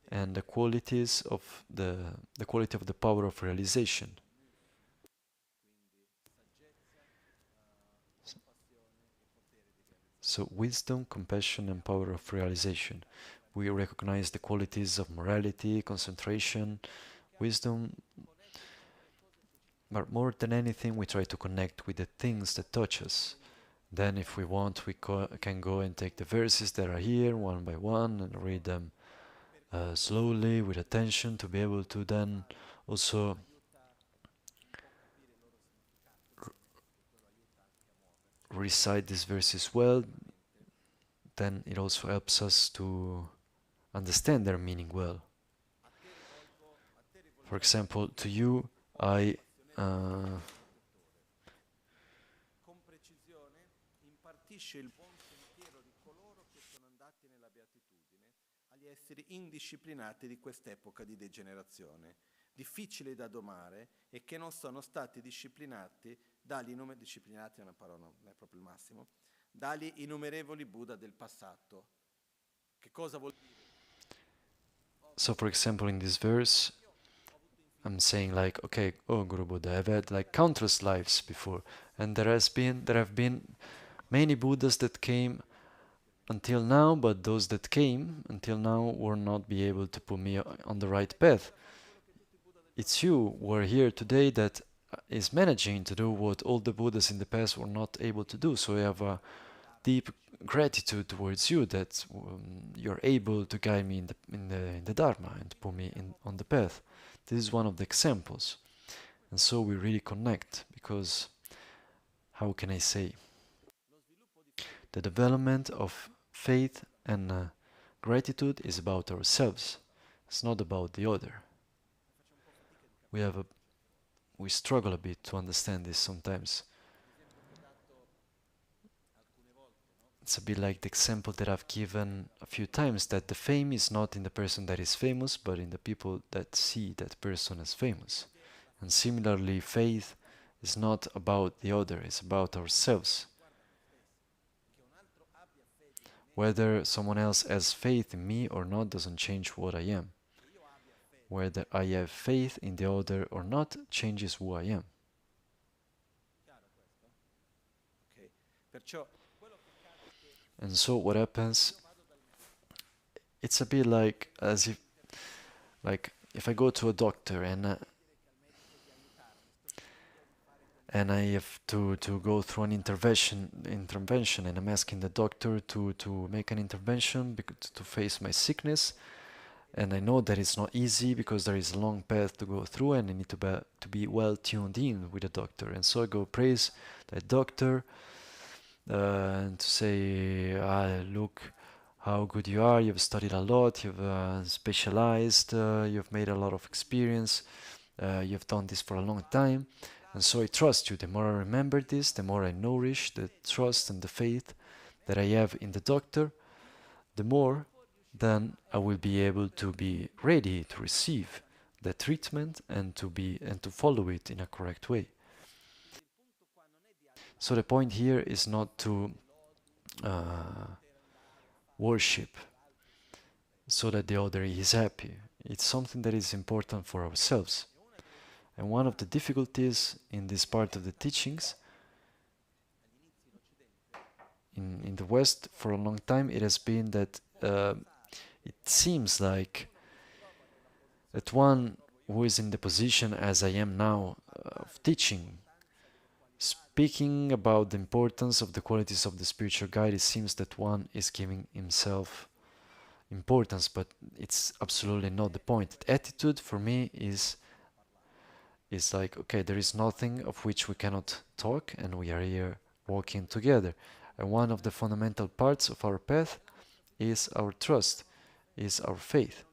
B: and the qualities of the quality of the power of realization. So wisdom, compassion, and power of realization. We recognize the qualities of morality, concentration, wisdom, but more than anything, we try to connect with the things that touch us. Then, if we want, we can go and take the verses that are here one by one and read them slowly with attention, to be able to then also recite these verses well. Then it also helps us to understand their meaning well. For example, to you, I
A: il buon sentiero di coloro che sono andati nella beatitudine, agli esseri indisciplinati di quest'epoca di degenerazione, difficili da domare e che non sono stati disciplinati dagli disciplinati è una parola, non è proprio il massimo, dagli innumerevoli Buddha del passato. Che cosa vuol dire?
B: So, for example, in this verse, I'm saying like, okay, oh Guru Buddha, I've had like countless lives before, and there have been many Buddhas that came until now, but those that came until now were not be able to put me on the right path. It's you who are here today that is managing to do what all the Buddhas in the past were not able to do. So I have a deep gratitude towards you that you're able to guide me in the Dharma and put me on the path. This is one of the examples. And so we really connect, because, how can I say, the development of faith and gratitude is about ourselves. It's not about the other. We struggle a bit to understand this sometimes. It's a bit like the example that I've given a few times, that the fame is not in the person that is famous, but in the people that see that person as famous. And similarly, faith is not about the other, it's about ourselves. Whether someone else has faith in me or not doesn't change what I am. Whether I have faith in the other or not changes who I am. And so what happens, it's a bit like as if I go to a doctor and I have to go through an intervention, and I'm asking the doctor to make an intervention to face my sickness, and I know that it's not easy because there is a long path to go through, and I need to be well tuned in with the doctor. And so I go praise that doctor and to say, look how good you are, you've studied a lot, you've specialized, you've made a lot of experience, you've done this for a long time. And so I trust you. The more I remember this, the more I nourish the trust and the faith that I have in the doctor, the more then I will be able to be ready to receive the treatment and to follow it in a correct way. So the point here is not to worship so that the other is happy. It's something that is important for ourselves. And one of the difficulties in this part of the teachings in the West for a long time, it has been that it seems like that one who is in the position as I am now of teaching, speaking about the importance of the qualities of the spiritual guide, it seems that one is giving himself importance, but it's absolutely not the point. Attitude for me is like, okay, there is nothing of which we cannot talk, and we are here walking together. And one of the fundamental parts of our path is our trust, is our faith,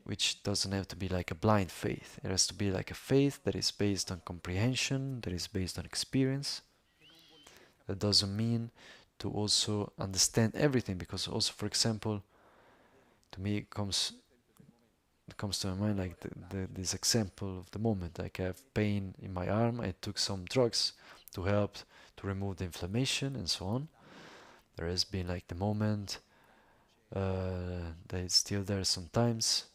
B: which doesn't have to be like a blind faith. It has to be like a faith that is based on comprehension, that is based on experience. That doesn't mean to also understand everything, because also, for example, to me it comes to my mind like this example of the moment. Like I have pain in my arm, I took some drugs to help to remove the inflammation and so on. There has been like the moment that it's still there sometimes.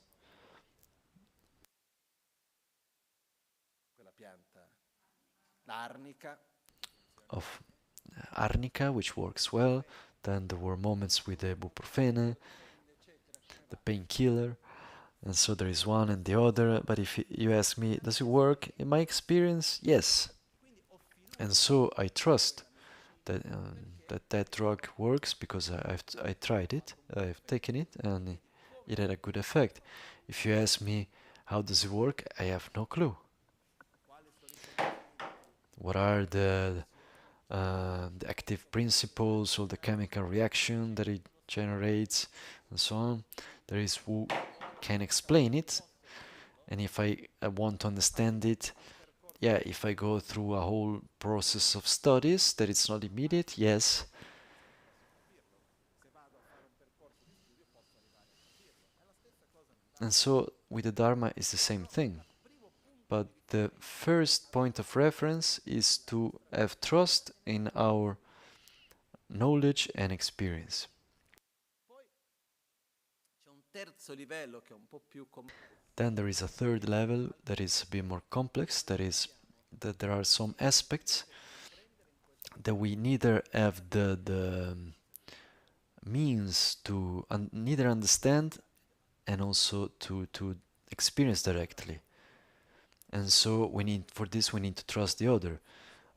B: Of arnica, which works well. Then there were moments with the ibuprofene, the painkiller, and so there is one and the other. But if you ask me, does it work? In my experience, yes. And so I trust that that drug works because I tried it, I've taken it, and it had a good effect. If you ask me how does it work, I have no clue. What are the active principles or the chemical reaction that it generates and so on? There is who can explain it, and if I want to understand it, yeah, if I go through a whole process of studies that it's not immediate, yes. And so with the Dharma it's the same thing. But the first point of reference is to have trust in our knowledge and experience. Then there is a third level that is a bit more complex, that is that there are some aspects that we neither have the means to neither understand and also to experience directly. And so we need to trust the other.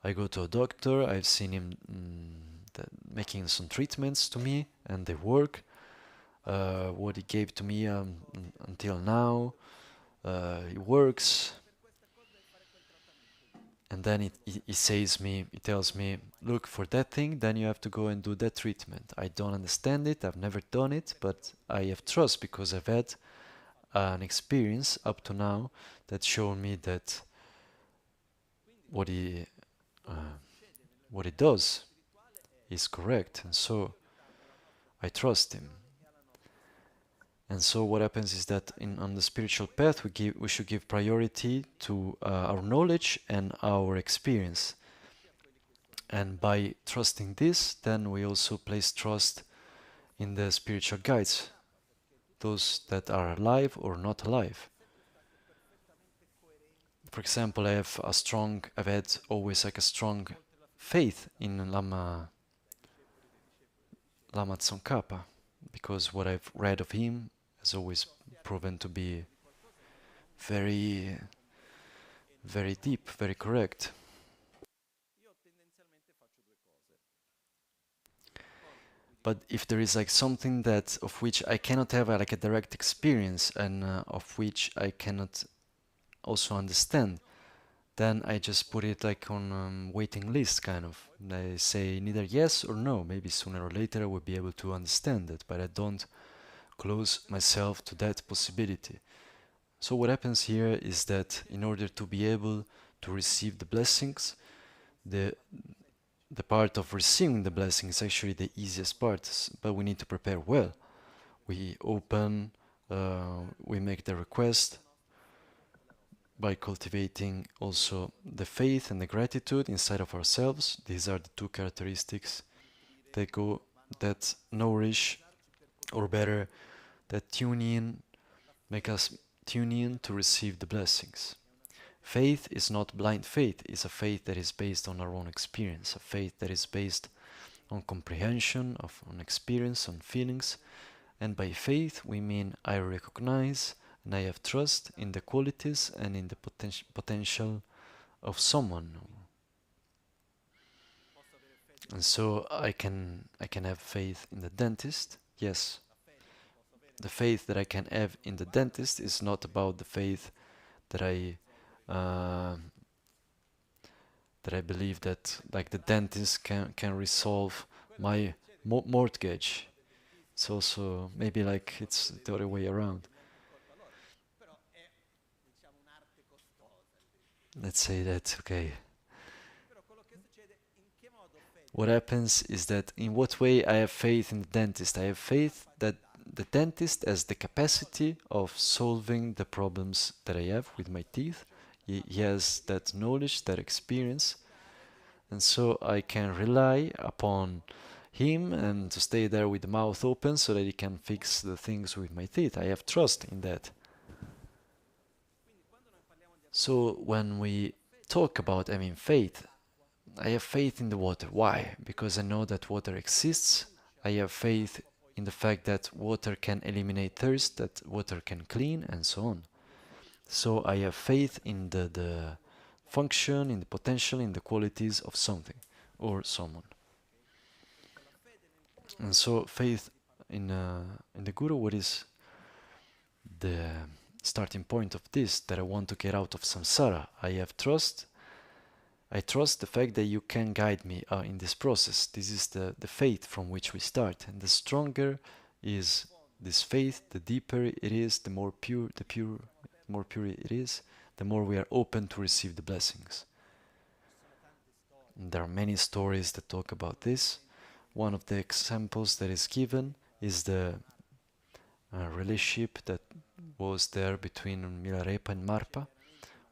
B: I go to a doctor, I've seen him making some treatments to me, and they work. What he gave to me until now, it works. And then he tells me, look, for that thing, then you have to go and do that treatment. I don't understand it, I've never done it, but I have trust because I've had an experience up to now that showed me that what he does is correct, and so I trust him. And so what happens is that on the spiritual path we should give priority to our knowledge and our experience. And by trusting this, then we also place trust in the spiritual guides, those that are alive or not alive. For example, I've had always like a strong faith in Lama Je Tsong Khapa, because what I've read of him has always proven to be very, very deep, very correct. But if there is like something that of which I cannot have like a direct experience and of which I cannot also understand, then I just put it like on waiting list kind of. I say neither yes or no. Maybe sooner or later I will be able to understand it, but I don't close myself to that possibility. So what happens here is that in order to be able to receive the blessings, the part of receiving the blessing is actually the easiest part, but we need to prepare well. We open, we make the request, by cultivating also the faith and the gratitude inside of ourselves. These are the two characteristics that nourish, or better, that tune in, make us tune in to receive the blessings. Faith is not blind faith, it's a faith that is based on our own experience, a faith that is based on comprehension, on experience, on feelings. And by faith we mean I recognize and I have trust in the qualities and in the potential of someone. And so I can have faith in the dentist. Yes, the faith that I can have in the dentist is not about the faith that I believe that like the dentist can resolve my mortgage. It's also maybe like it's the other way around. Let's say that, okay. What happens is that in what way I have faith in the dentist? I have faith that the dentist has the capacity of solving the problems that I have with my teeth. He has that knowledge, that experience, and so I can rely upon him and to stay there with the mouth open so that he can fix the things with my teeth. I have trust in that. So when we talk about having faith, I have faith in the water. Why? Because I know that water exists. I have faith in the fact that water can eliminate thirst, that water can clean, and so on. So I have faith in the function, in the potential, in the qualities of something or someone. And so faith in the Guru, what is the starting point of this, that I want to get out of samsara? I have trust. I trust the fact that you can guide me in this process. This is the faith from which we start. And the stronger is this faith, the deeper it is, the more pure it is, the more we are open to receive the blessings. And there are many stories that talk about this. One of the examples that is given is the relationship that was there between Milarepa and Marpa,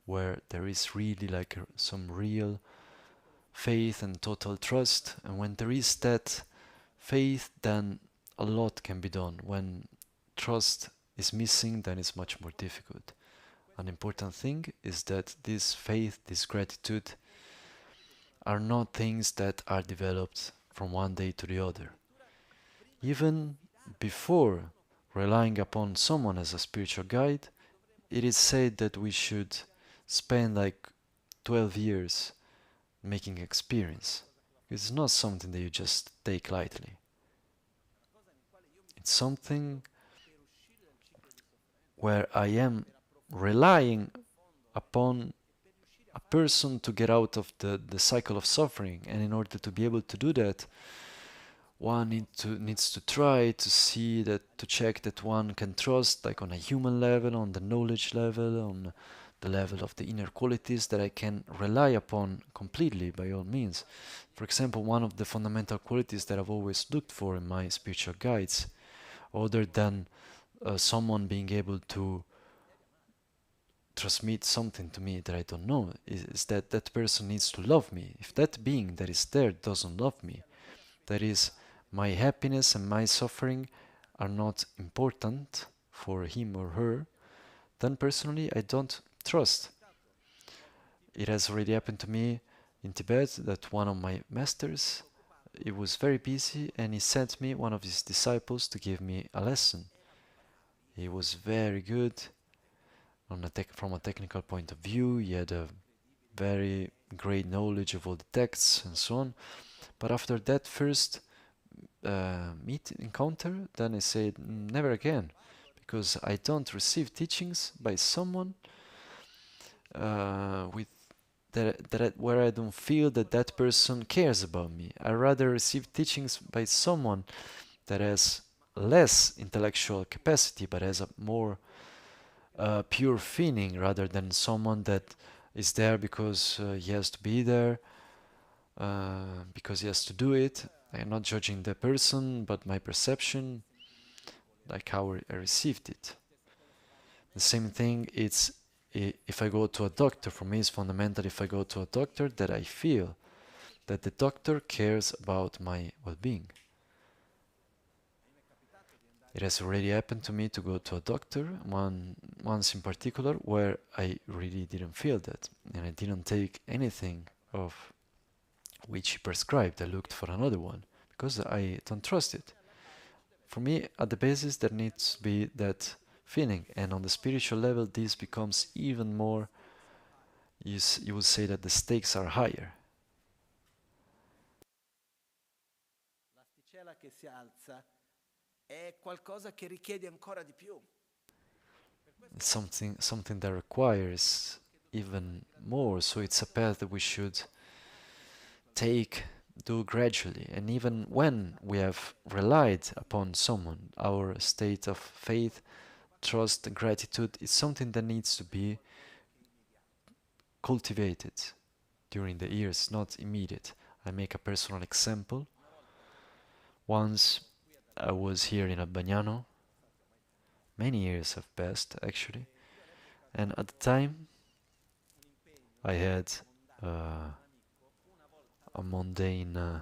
B: where there is really like some real faith and total trust. And when there is that faith, then a lot can be done. When trust is missing, then it's much more difficult. An important thing is that this faith, this gratitude, are not things that are developed from one day to the other. Even before relying upon someone as a spiritual guide, it is said that we should spend like 12 years making experience. It's not something that you just take lightly. It's something where I am relying upon a person to get out of the cycle of suffering, and in order to be able to do that, one needs to try to see that, to check that one can trust, like on a human level, on the knowledge level, on the level of the inner qualities that I can rely upon completely, by all means. For example, one of the fundamental qualities that I've always looked for in my spiritual guides, other than someone being able to transmit something to me that I don't know, is that that person needs to love me. If that being that is there doesn't love me, that is, my happiness and my suffering are not important for him or her, then personally I don't trust. It has already happened to me in Tibet that one of my masters, he was very busy and he sent me one of his disciples to give me a lesson. He was very good from a technical point of view. He had a very great knowledge of all the texts and so on. But after that first encounter, then I said, never again, because I don't receive teachings by someone where I don't feel that that person cares about me. I rather receive teachings by someone that has less intellectual capacity but has a more pure feeling, rather than someone that is there because he has to be there, because he has to do it. I am not judging the person, but my perception, like how I received it. The same thing, it's if I go to a doctor, for me it's fundamental if I go to a doctor that I feel that the doctor cares about my well-being. It has already happened to me to go to a doctor, once in particular, where I really didn't feel that, and I didn't take anything of which he prescribed. I looked for another one because I don't trust it. For me, at the basis, there needs to be that feeling, and on the spiritual level, this becomes even more. You would say that the stakes are higher.
C: L'asticella che si alza è qualcosa che richiede ancora di più.
B: It's something that requires even more. So it's a path that we should do gradually. And even when we have relied upon someone, our state of faith, trust, and gratitude is something that needs to be cultivated during the years, not immediate. I make a personal example. Once I was here in Albagnano. Many years have passed, actually. And at the time, I had a mundane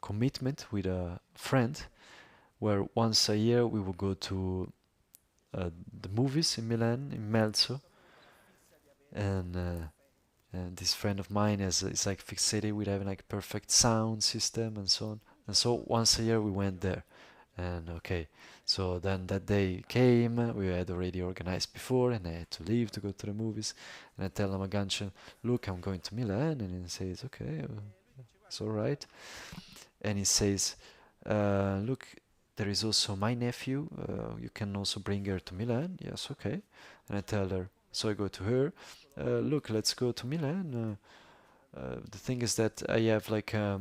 B: commitment with a friend where once a year we would go to the movies in Milan, in Melzo. And this friend of mine is like fixated with having like perfect sound system and so on. And so once a year we went there. And okay, so then that day came, we had already organized before, and I had to leave to go to the movies. And I tell Lama, look, I'm going to Milan. And he says, okay, it's all right. And he says, look, there is also my nephew. You can also bring her to Milan. Yes, okay. And I tell her, so I go to her, look, let's go to Milan. The thing is that I have like a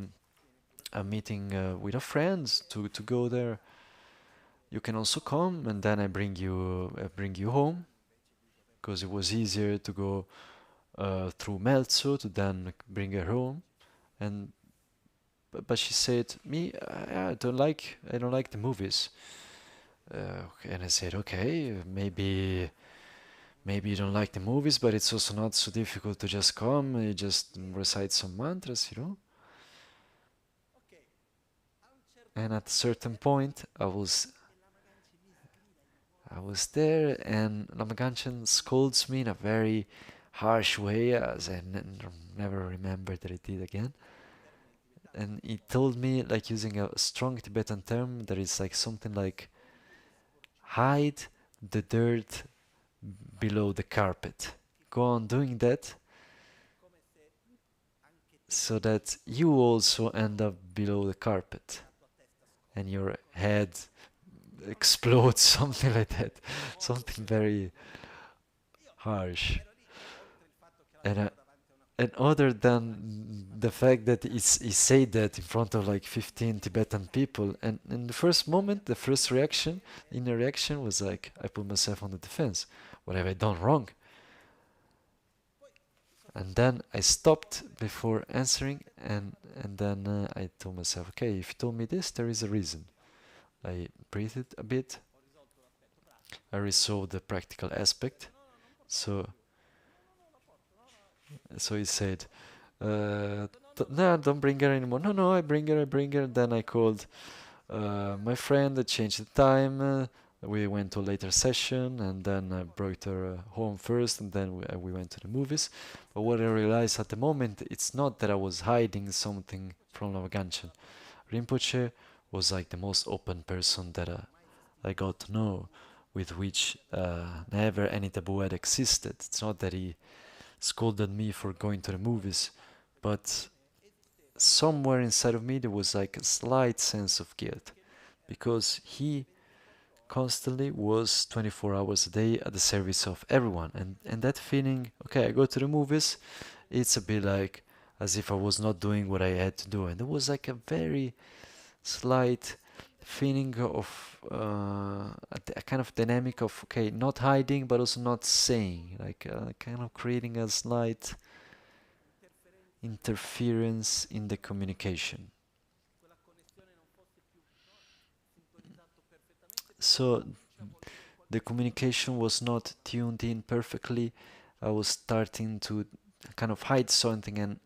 B: meeting with a friend to go there. You can also come, and then I bring you home, because it was easier to go through Melzo to then bring her home. And but she said, me, I don't like the movies. And I said, okay, maybe you don't like the movies, but it's also not so difficult to just come. You just recite some mantras, you know. And at a certain point, I was there, and Lama scolds me in a very harsh way, as I never remember that he did again. And he told me, like using a strong Tibetan term, that is like something like, hide the dirt below the carpet. Go on doing that, so that you also end up below the carpet, and your head explodes, something like that, something very harsh. And other than the fact that he said that in front of like 15 Tibetan people, and in the first moment, the first reaction, inner reaction was like, I put myself on the defense. What have I done wrong? And then I stopped before answering, and then I told myself, okay, if you told me this, there is a reason. I breathed a bit. I resolved the practical aspect. So he said, no, don't bring her anymore. No, I bring her. Then I called my friend, I changed the time. We went to a later session, and then I brought her home first, and then we went to the movies. But what I realized at the moment, it's not that I was hiding something from Lavaganchen. Rinpoche was like the most open person that I got to know, with which never any taboo had existed. It's not that he scolded me for going to the movies, but somewhere inside of me there was like a slight sense of guilt, because he constantly was 24 hours a day at the service of everyone, and that feeling, okay, I go to the movies, it's a bit like as if I was not doing what I had to do, and there was like a very slight feeling of a kind of dynamic of, okay, not hiding but also not saying, like kind of creating a slight interference in the communication. So the communication was not tuned in perfectly, I was starting to kind of hide something, and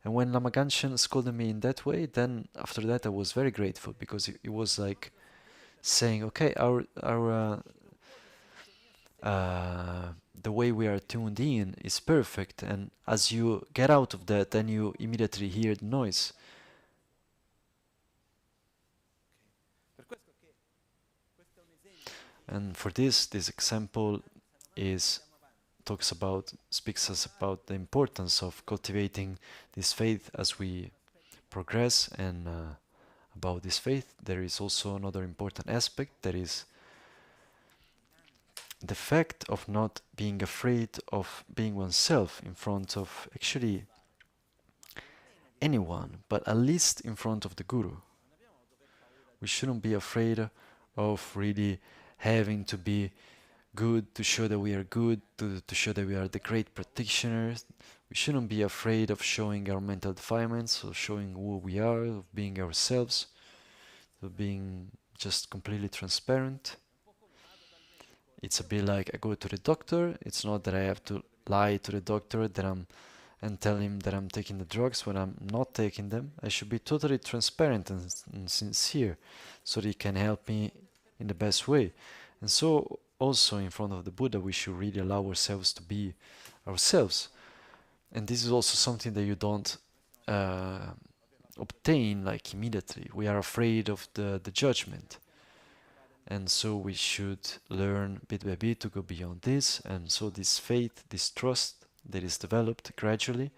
B: when Lama Ganchen scolded me in that way, then after that I was very grateful, because it was like saying, okay, our the way we are tuned in is perfect, and as you get out of that, then you immediately hear the noise. And for this example speaks us about the importance of cultivating this faith as we progress. And about this faith, there is also another important aspect, that is the fact of not being afraid of being oneself in front of actually anyone, but at least in front of the Guru. We shouldn't be afraid of really having to be good to show that we are good, to show that we are the great practitioners. We shouldn't be afraid of showing our mental defilements, of showing who we are, of being ourselves, of being just completely transparent. It's a bit like I go to the doctor. It's not that I have to lie to the doctor and tell him that I'm taking the drugs when I'm not taking them. I should be totally transparent and sincere, so that he can help me in the best way. And so also in front of the Buddha, we should really allow ourselves to be ourselves. And this is also something that you don't obtain like immediately. We are afraid of the judgment. And so we should learn bit by bit to go beyond this. And so this faith, this trust that is developed gradually,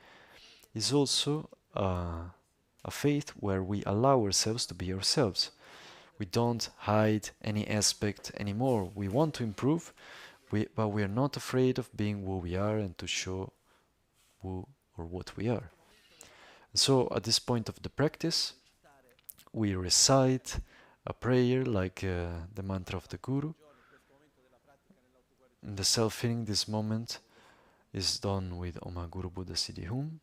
B: is also a faith where we allow ourselves to be ourselves. We don't hide any aspect anymore. We want to improve, but we are not afraid of being who we are and to show who or what we are. So at this point of the practice, we recite a prayer like the mantra of the Guru. In the self-healing, this moment is done with Oma Guru Buddha Siddhi Hum.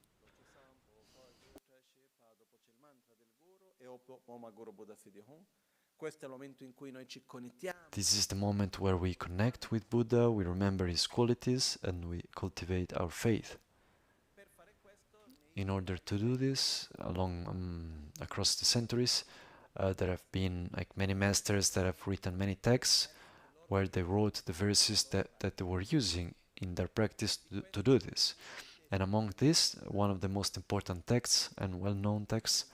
B: This is the moment where we connect with Buddha, we remember his qualities, and we cultivate our faith. In order to do this, across the centuries, there have been like many masters that have written many texts where they wrote the verses that they were using in their practice to do this. And among this, one of the most important texts and well-known texts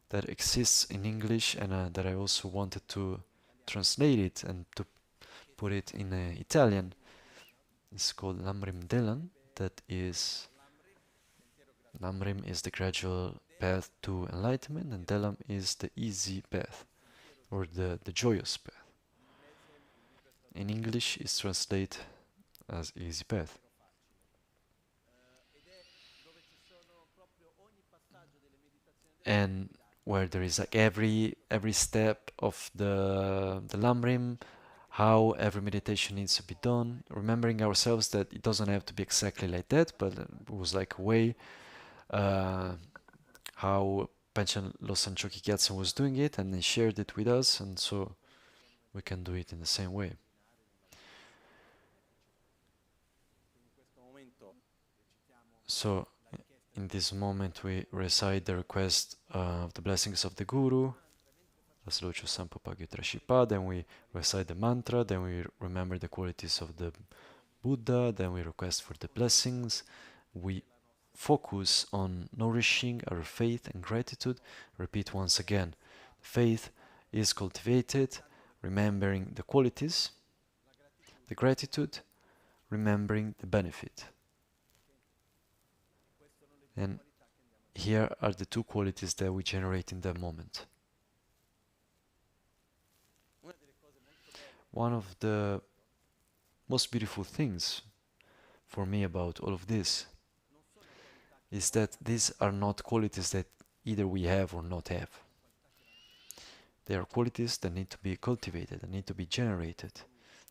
B: that exists in English, and that I also wanted to translate it and to put it in Italian, is called Lam Rim that is, Lam Rim is the gradual path to enlightenment, and Delam is the easy path, or the joyous path. In English, it's translated as easy path. And where there is like every step of the Lam Rim, how every meditation needs to be done, remembering ourselves that it doesn't have to be exactly like that, but it was like a way how Panchen Losang Choki Gyatso was doing it, and they shared it with us, and so we can do it in the same way. So in this moment we recite the request of the blessings of the Guru, then we recite the mantra, then we remember the qualities of the Buddha, then we request for the blessings, we focus on nourishing our faith and gratitude. Repeat once again, faith is cultivated, remembering the qualities, the gratitude, remembering the benefit. And here are the two qualities that we generate in that moment. One of the most beautiful things for me about all of this is that these are not qualities that either we have or not have. They are qualities that need to be cultivated, that need to be generated.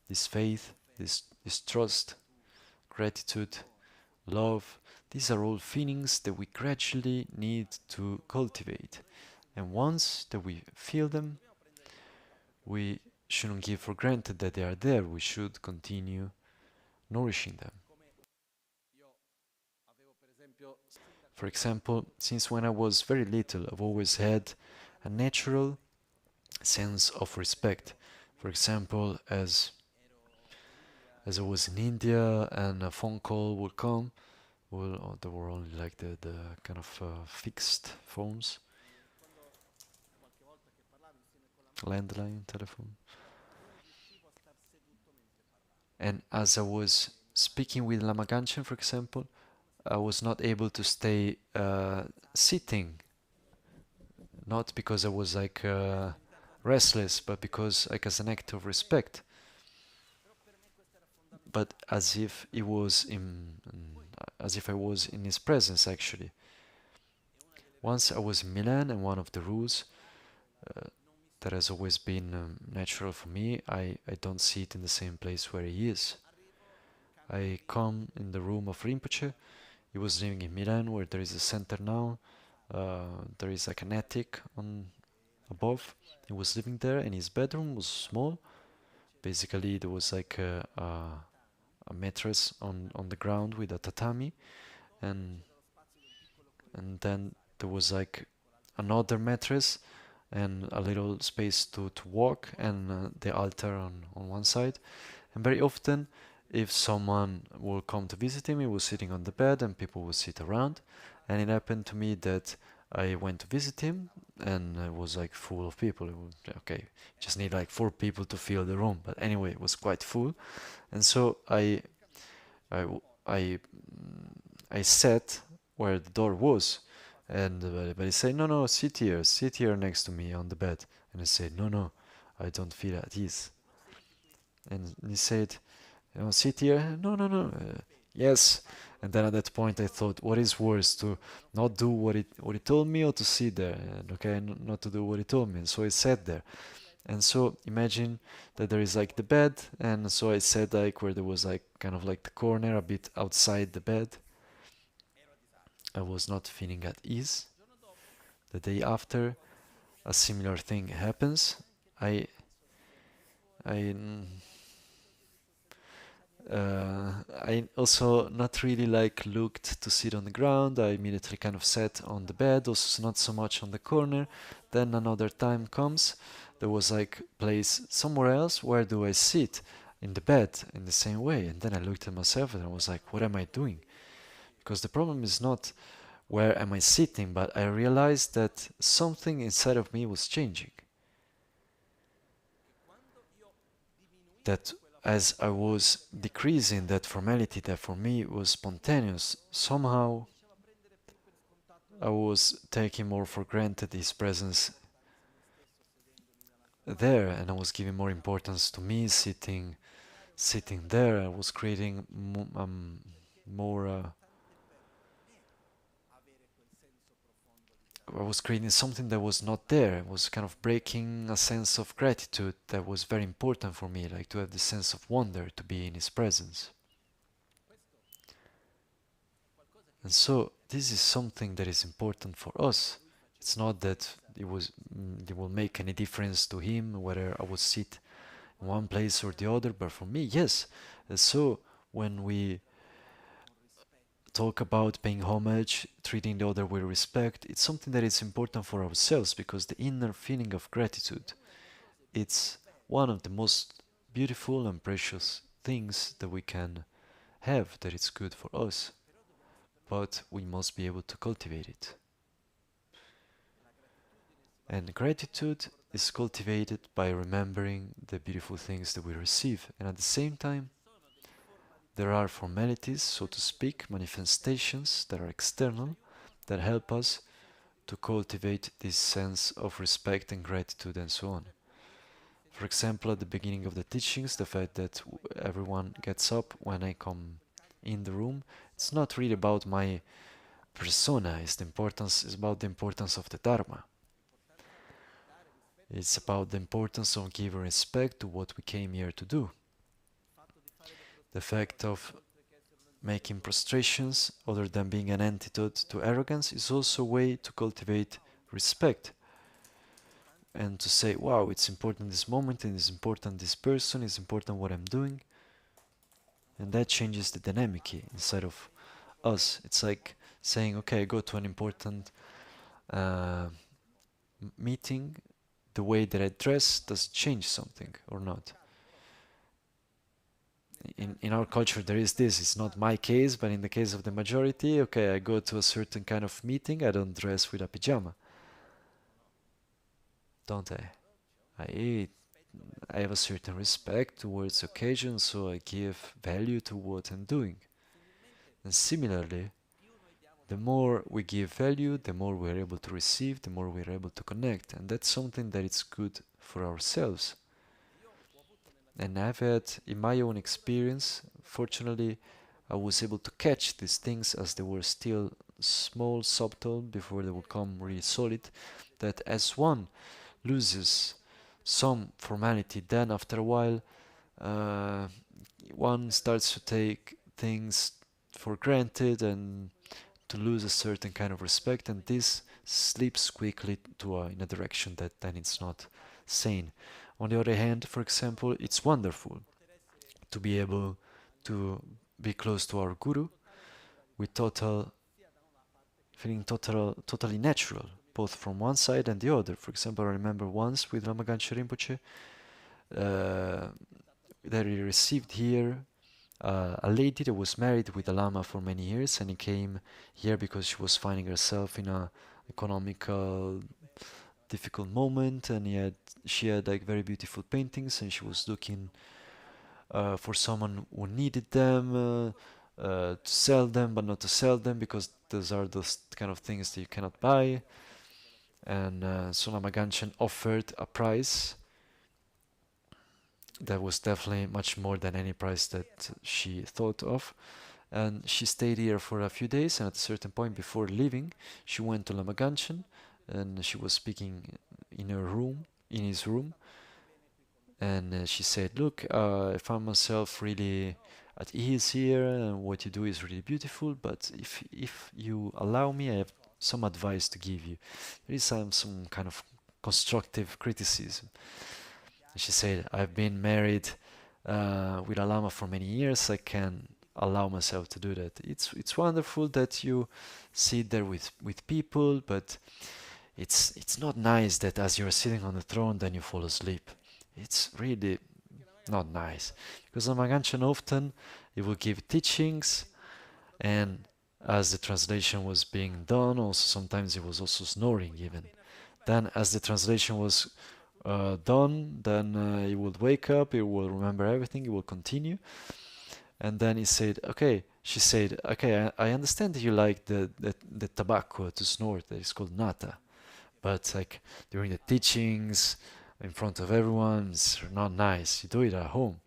B: This faith, this trust, gratitude, love, these are all feelings that we gradually need to cultivate. And once that we feel them, we shouldn't give for granted that they are there. We should continue nourishing them. For example, since when I was very little, I've always had a natural sense of respect. For example, as I was in India and a phone call would come, well, there were only like the kind of fixed phones, landline telephone. And as I was speaking with Lama Ganchen, for example, I was not able to stay sitting, not because I was like restless, but because like as an act of respect, but as if I was in his presence actually. Once I was in Milan, and one of the rules that has always been natural for me, I don't sit in the same place where he is. I come in the room of Rinpoche. He was living in Milan, where there is a center now. There is like an attic on above. He was living there, and his bedroom was small. Basically, there was like a mattress on the ground with a tatami, and then there was like another mattress and a little space to walk, and the altar on one side. And very often, if someone will come to visit him, he was sitting on the bed and people would sit around. And it happened to me that I went to visit him and it was like full of people. Okay, just need like 4 people to fill the room. But anyway, it was quite full. And so I sat where the door was. And but he said, no, sit here next to me on the bed. And I said, no, I don't feel at ease. And he said, sit here. No. Yes. And then at that point I thought, what is worse, to not do what he told me, or to sit there? And okay, not to do what he told me. And so I sat there. And so imagine that there is like the bed, and so I sat like where there was like kind of like the corner a bit outside the bed. I was not feeling at ease. The day after, a similar thing happens. I also not really like looked to sit on the ground. I immediately kind of sat on the bed, also not so much on the corner. Then another time comes, there was like place somewhere else. Where do I sit? In the bed, in the same way. And then I looked at myself and I was like, what am I doing? Because the problem is not where am I sitting, but I realized that something inside of me was changing. That as I was decreasing that formality that for me was spontaneous, somehow I was taking more for granted his presence there, and I was giving more importance to me sitting there. I was creating I was creating something that was not there. I was kind of breaking a sense of gratitude that was very important for me, like to have the sense of wonder, to be in his presence. And so this is something that is important for us. It's not that it will make any difference to him whether I would sit in one place or the other, but for me, yes. And so when we talk about paying homage, treating the other with respect, it's something that is important for ourselves, because the inner feeling of gratitude, it's one of the most beautiful and precious things that we can have, that it's good for us. But we must be able to cultivate it. And gratitude is cultivated by remembering the beautiful things that we receive. And at the same time, there are formalities, so to speak, manifestations that are external, that help us to cultivate this sense of respect and gratitude and so on. For example, at the beginning of the teachings, the fact that everyone gets up when I come in the room, it's not really about my persona, it's about the importance of the Dharma. It's about the importance of giving respect to what we came here to do. The fact of making prostrations, other than being an antidote to arrogance, is also a way to cultivate respect. And to say, wow, it's important this moment, and it's important this person, it's important what I'm doing. And that changes the dynamic inside of us. It's like saying, okay, I go to an important meeting, the way that I dress, does it change something or not? In our culture there is this, it's not my case, but in the case of the majority, okay, I go to a certain kind of meeting, I don't dress with a pajama, don't I? I I have a certain respect towards occasion, so I give value to what I'm doing. And similarly, the more we give value, the more we're able to receive, the more we're able to connect. And that's something that is good for ourselves. And I've had, in my own experience, fortunately, I was able to catch these things as they were still small, subtle, before they would become really solid, that as one loses some formality, then after a while, uh, one starts to take things for granted and to lose a certain kind of respect, and this slips quickly in a direction that then it's not sane. On the other hand, for example, it's wonderful to be able to be close to our guru with totally natural, both from one side and the other. For example, I remember once with Pabonka Rinpoche that he received here a lady that was married with a Lama for many years, and he came here because she was finding herself in a economical difficult moment, and she had like very beautiful paintings, and she was looking for someone who needed them to sell them, but not to sell them because those are those kind of things that you cannot buy. And so Lama Ganchen offered a price that was definitely much more than any price that she thought of. And she stayed here for a few days, and at a certain point before leaving, she went to Lama Ganchen, and she was speaking in his room, and she said, "Look, I found myself really at ease here, and what you do is really beautiful. But if you allow me, I have some advice to give you. There is some kind of constructive criticism." And she said, "I've been married with a lama for many years. I can allow myself to do that. It's wonderful that you sit there with people, but it's not nice that as you're sitting on the throne, then you fall asleep. It's really not nice, because Lama Ganchen often he will give teachings, and as the translation was being done, also sometimes he was also snoring even. Then as the translation was done, then he would wake up, he will remember everything, he will continue, and then she said, okay, I understand that you like the tobacco to snort that is called nata, but like during the teachings in front of everyone, it's not nice. You do it at home."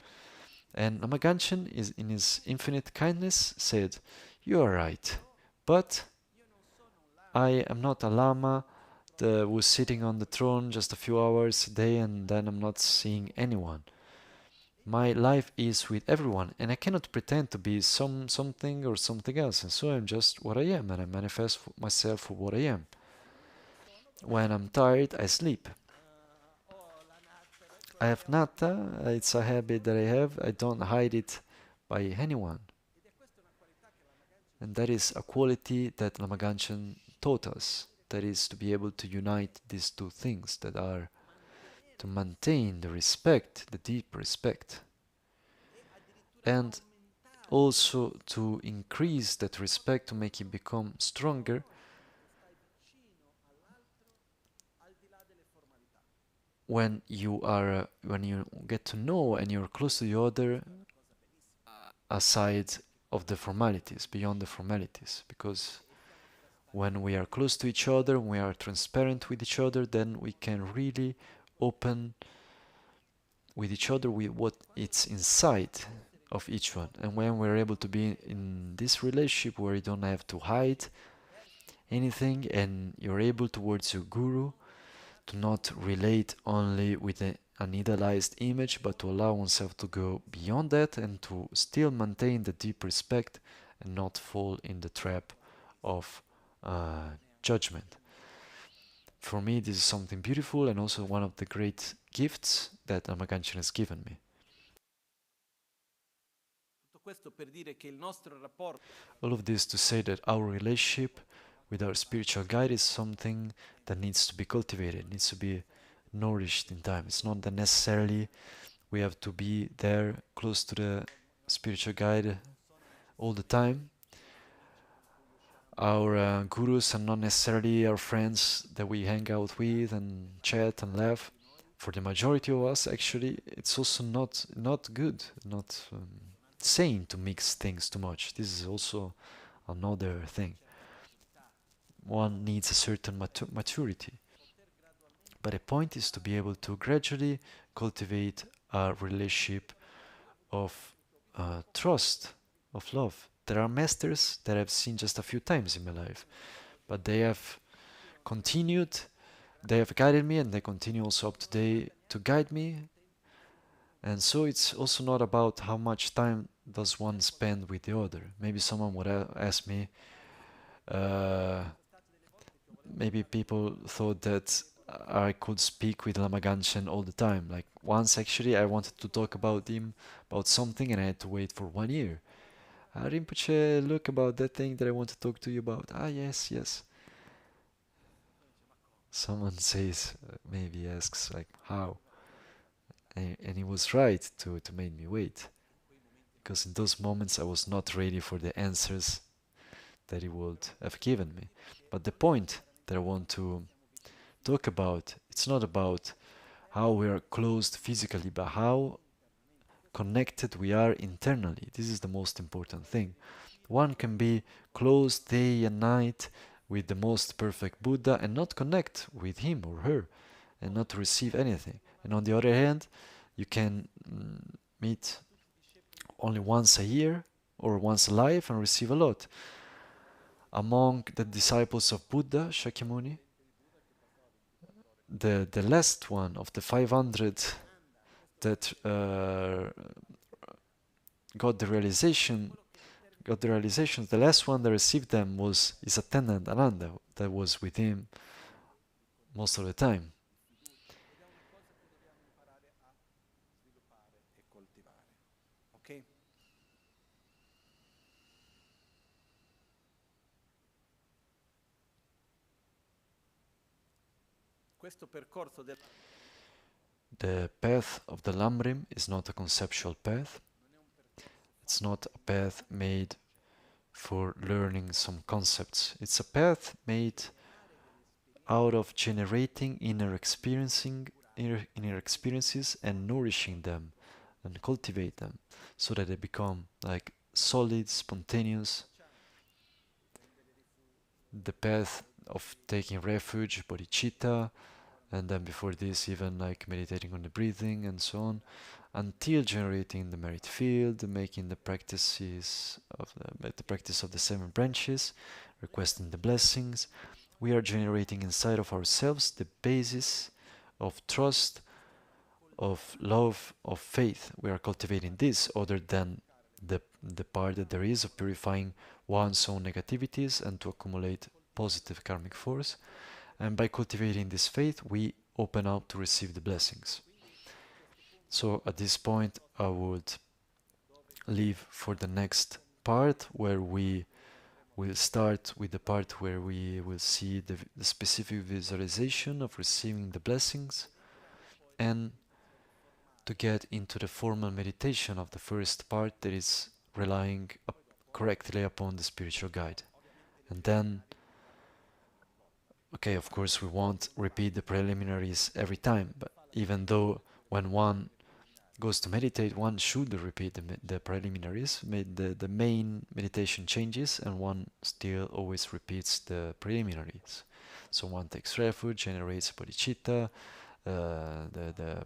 B: And Lama Ganchen, is in his infinite kindness, said, "You are right, but I am not a lama that was sitting on the throne just a few hours a day and then I'm not seeing anyone. My life is with everyone, and I cannot pretend to be something or something else, and so I'm just what I am, and I manifest myself for what I am. When I'm tired, I sleep. I have nata, it's a habit that I have, I don't hide it by anyone." And that is a quality that Lama Ganchen taught us, that is to be able to unite these two things, that are to maintain the respect, the deep respect, and also to increase that respect, to make it become stronger when you get to know and you're close to the other aside of the formalities, beyond the formalities. Because when we are close to each other, when we are transparent with each other, then we can really open with each other with what it's inside of each one. And when we're able to be in this relationship where you don't have to hide anything, and you're able towards your guru to not relate only with an idealized image, but to allow oneself to go beyond that and to still maintain the deep respect and not fall in the trap of judgment. For me, this is something beautiful and also one of the great gifts that Lama Ganchen has given me.
C: Questo per dire che il nostro rapporto
B: All of this to say that our relationship with our spiritual guide is something that needs to be cultivated, needs to be nourished in time. It's not that necessarily we have to be there close to the spiritual guide all the time. Our gurus are not necessarily our friends that we hang out with and chat and laugh. For the majority of us, actually, it's also not good, not sane to mix things too much. This is also another thing. One needs a certain maturity. But the point is to be able to gradually cultivate a relationship of trust, of love. There are masters that I've seen just a few times in my life, but they have continued, they have guided me, and they continue also up today to guide me. And so it's also not about how much time does one spend with the other. Maybe someone would ask me, maybe people thought that I could speak with Lama Ganchen all the time. Like once actually I wanted to talk about him, about something, and I had to wait for 1 year. Rinpoche, look about that thing that I want to talk to you about. Ah, yes, yes. Someone says, maybe asks, like, how? And he was right to make me wait. Because in those moments I was not ready for the answers that he would have given me. But the point that I want to talk about, it's not about how we are closed physically, but how connected we are internally. This is the most important thing. One can be closed day and night with the most perfect Buddha and not connect with him or her and not receive anything. And on the other hand, you can meet only once a year or once a life and receive a lot. Among the disciples of Buddha, Shakyamuni, the last one of the 500 that got the realizations, the last one that received them was his attendant Ananda, that was with him most of the time.
C: ed è una cosa che dobbiamo imparare a sviluppare e coltivare. Ok? Questo percorso del
B: The path of the Lam Rim is not a conceptual path. It's not a path made for learning some concepts. It's a path made out of generating inner experiences and nourishing them and cultivate them so that they become like solid, spontaneous. The path of taking refuge, bodhicitta, and then before this even like meditating on the breathing and so on, until generating the merit field, making the practices of the practice of the 7 branches, requesting the blessings. We are generating inside of ourselves the basis of trust, of love, of faith. We are cultivating this other than the part that there is of purifying one's own negativities and to accumulate positive karmic force. And by cultivating this faith, we open up to receive the blessings. So at this point, I would leave for the next part, where we will start with the part where we will see the specific visualization of receiving the blessings, and to get into the formal meditation of the first part, that is relying correctly upon the spiritual guide. And then, okay, of course we won't repeat the preliminaries every time, but even though when one goes to meditate, one should repeat the preliminaries, the main meditation changes, and one still always repeats the preliminaries. So one takes refuge, generates bodhicitta, the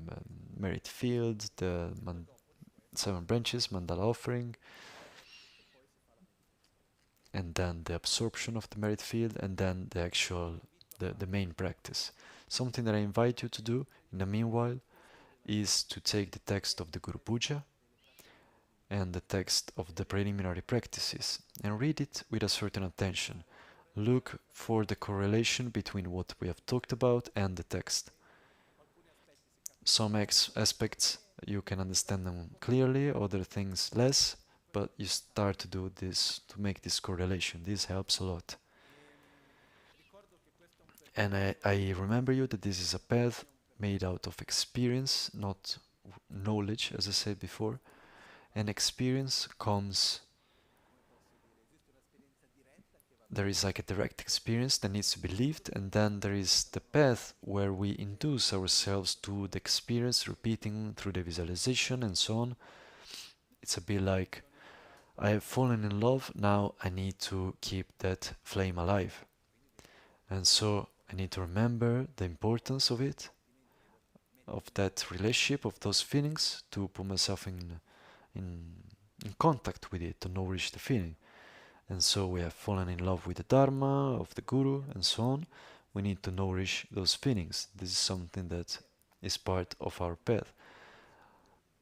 B: merit field, the 7 branches, Mandala offering, and then the absorption of the merit field, and then the actual, the main practice. Something that I invite you to do in the meanwhile is to take the text of the Guru Puja and the text of the preliminary practices and read it with a certain attention. Look for the correlation between what we have talked about and the text. Some aspects you can understand them clearly, other things less, but you start to do this, to make this correlation. This helps a lot. And I remember you that this is a path made out of experience, not knowledge, as I said before. And experience comes, there is like a direct experience that needs to be lived, and then there is the path where we induce ourselves to the experience, repeating through the visualization and so on. It's a bit like, I have fallen in love, now I need to keep that flame alive. And so I need to remember the importance of it, of that relationship, of those feelings, to put myself in contact with it, to nourish the feeling. And so we have fallen in love with the Dharma, of the Guru, and so on. We need to nourish those feelings. This is something that is part of our path.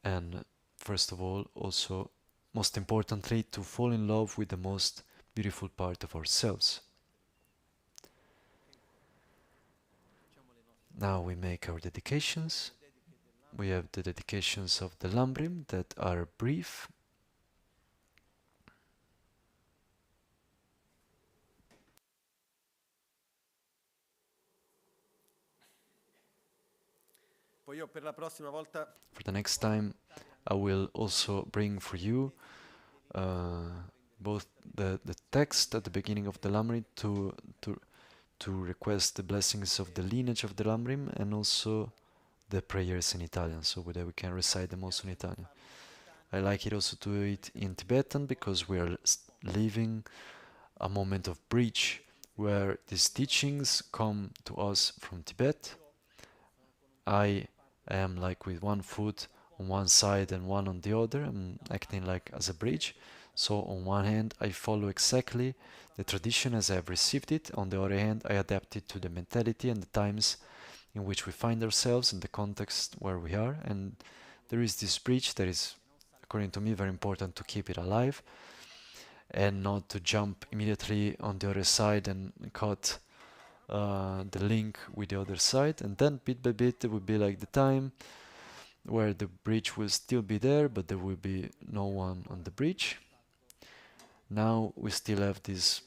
B: And first of all, also, most importantly, to fall in love with the most beautiful part of ourselves. Now we make our dedications. We have the dedications of the Lam Rim that are brief.
C: Poi io per la prossima volta
B: For the next time, I will also bring for you both the text at the beginning of the Lam Rim to request the blessings of the lineage of the Lam Rim, and also the prayers in Italian, so that we can recite them also in Italian. I like it also to do it in Tibetan, because we are living a moment of bridge where these teachings come to us from Tibet. I am like with one foot on one side and one on the other. I'm acting like as a bridge. So on one hand, I follow exactly the tradition as I have received it. On the other hand, I adapt it to the mentality and the times in which we find ourselves, in the context where we are. And there is this bridge that is, according to me, very important to keep it alive, and not to jump immediately on the other side and cut the link with the other side. And then bit by bit there will be like the time where the bridge will still be there, but there will be no one on the bridge. Now we still have this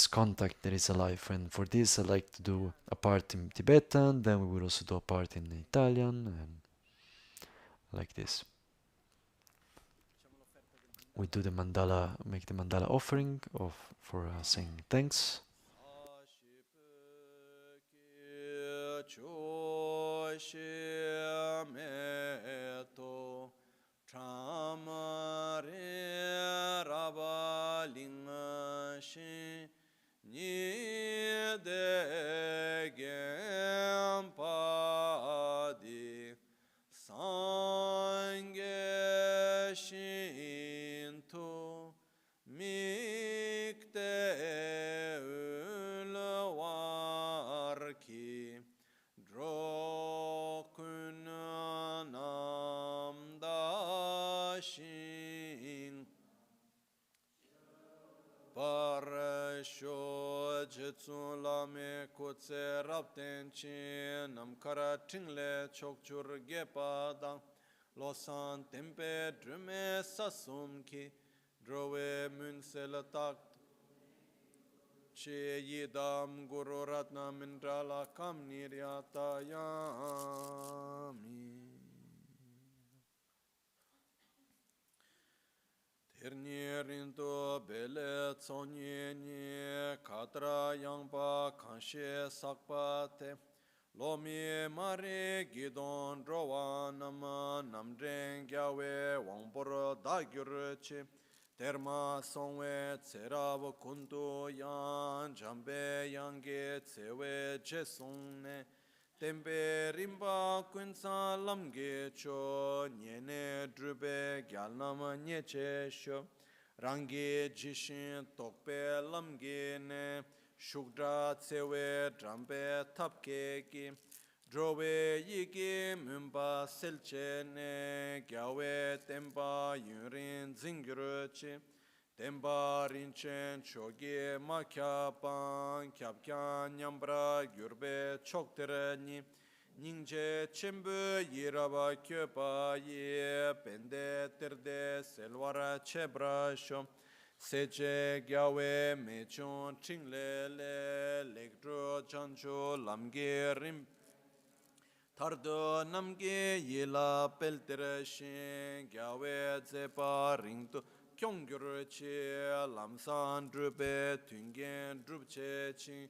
B: contact that is alive, and for this I like to do a part in Tibetan, then we will also do a part in Italian, and like this. We do the mandala, make the mandala offering for saying thanks.
A: Je Tsong Lame Kotse Rapten Chin Namkara Tingle Chokchur Gepa Dang Losan Tempe Drume Sasum Ki Drove Munsel Tak Che Yidam Guru Ratna Mindrala Kam Niryata Yami Rinto bele tsonye nye katra yangpa kanshe sakpa te lomi mare gidon drowa nama namdren gyawe wangbor dagyur che terma songwe tserav kundu yang jambe yange tsewe je songne tempe rimba kunsa lamge cho nyene drube gyalnama nyeche sho rangi jishin tokpe lamge ne shukdra tsewe drambe tapke ki drove yiki mumba selche ne gyawe tempa yurin zingru chi tempa rinchen choge makya pan kyapkya nyambra gyurbe choktere ni Ningche chimbu yiraba kyopa ye pende terde selwara chebra shom seche gyawe mechon chingle le lektro chancho lamge rim tardo namge yila peltere shin gyawe zepa ringto kyongyur che lamsan drupe tungen drupche ching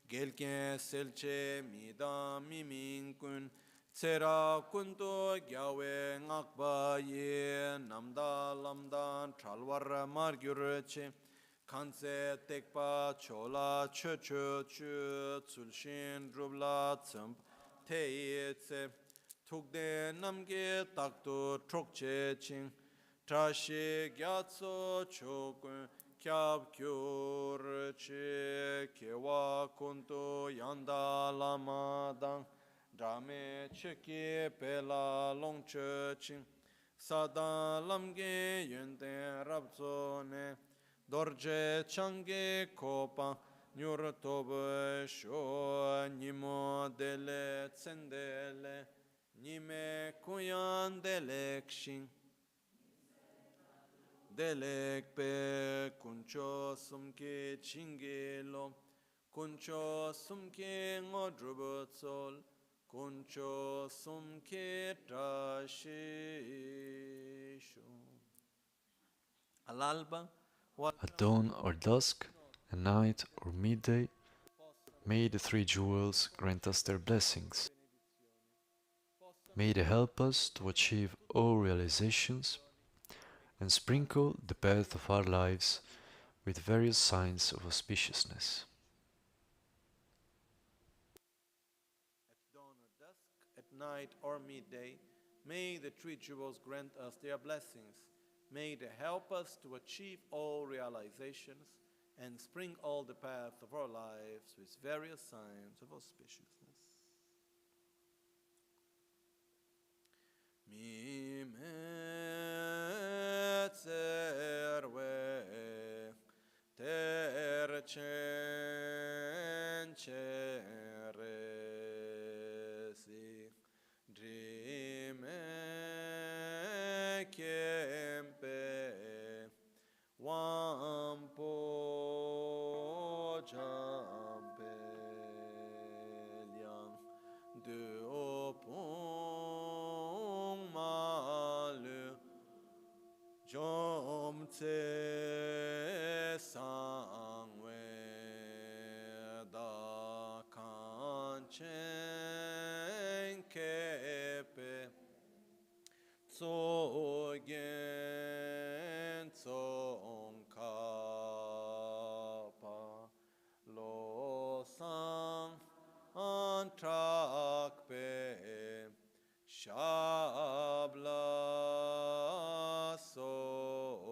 A: gelken selche midam mimin kun tsera kunto gyawe ngakba ye namda lamdan chalwar margyur che kanse tekpa chola chu chu chu tsulshin drubla tsamp te tse tukde namge takto trokche ching trashi gyatso chokun kyab kyur che kewa kunto yanda lama dang drame cheki pela longche ching sada lamge yunten rabzo ne dorje change kopa nyur tobe sho nimo dele tsendele nime kuyan delek shing delek pe kuncho sumke chingelo kuncho sumke ngodrubo tsol kuncho sumke trashisho al-alba
B: At dawn or dusk, at night or midday, may the three jewels grant us their blessings. May they help us to achieve all realizations and sprinkle the path of our lives with various signs of auspiciousness.
A: at dawn or dusk, at night or midday, may the three jewels grant us their blessings. May they help us to achieve all realizations and spring all the path of our lives with various signs of auspiciousness. Mi me tserwe ter chen cheresi drime kempe wampo jampe liang de opong malu jom tse sangwe da kanchen kepe tsogen tsong khapa lo sang antrak pe shabla solwade.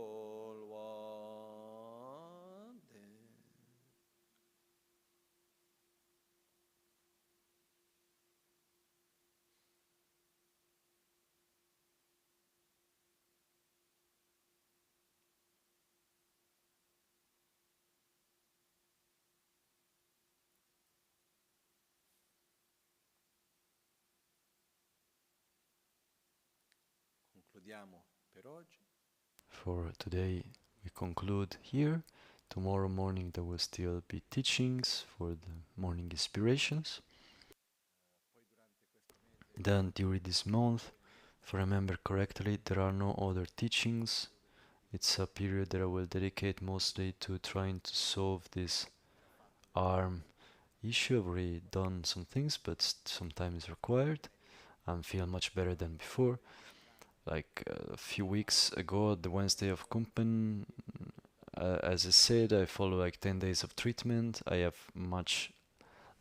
A: Concludiamo per oggi.
B: For today, we conclude here. Tomorrow morning, there will still be teachings for the morning inspirations. Then, during this month, if I remember correctly, there are no other teachings. It's a period that I will dedicate mostly to trying to solve this arm issue. I've already done some things, but some time is required. I'm feeling much better than before. Like a few weeks ago, the Wednesday of Kumpen, as I said, I follow like 10 days of treatment. I have much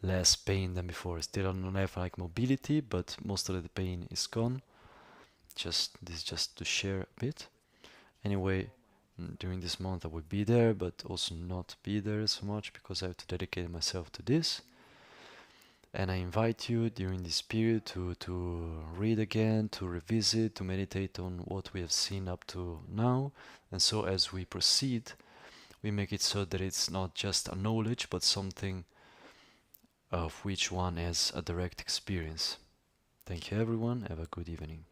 B: less pain than before. Still don't have like mobility, but most of the pain is gone. Just to share a bit. Anyway, during this month I will be there, but also not be there so much because I have to dedicate myself to this. And I invite you during this period to read again, to revisit, to meditate on what we have seen up to now. And so as we proceed, we make it so that it's not just a knowledge, but something of which one has a direct experience. Thank you everyone, have a good evening.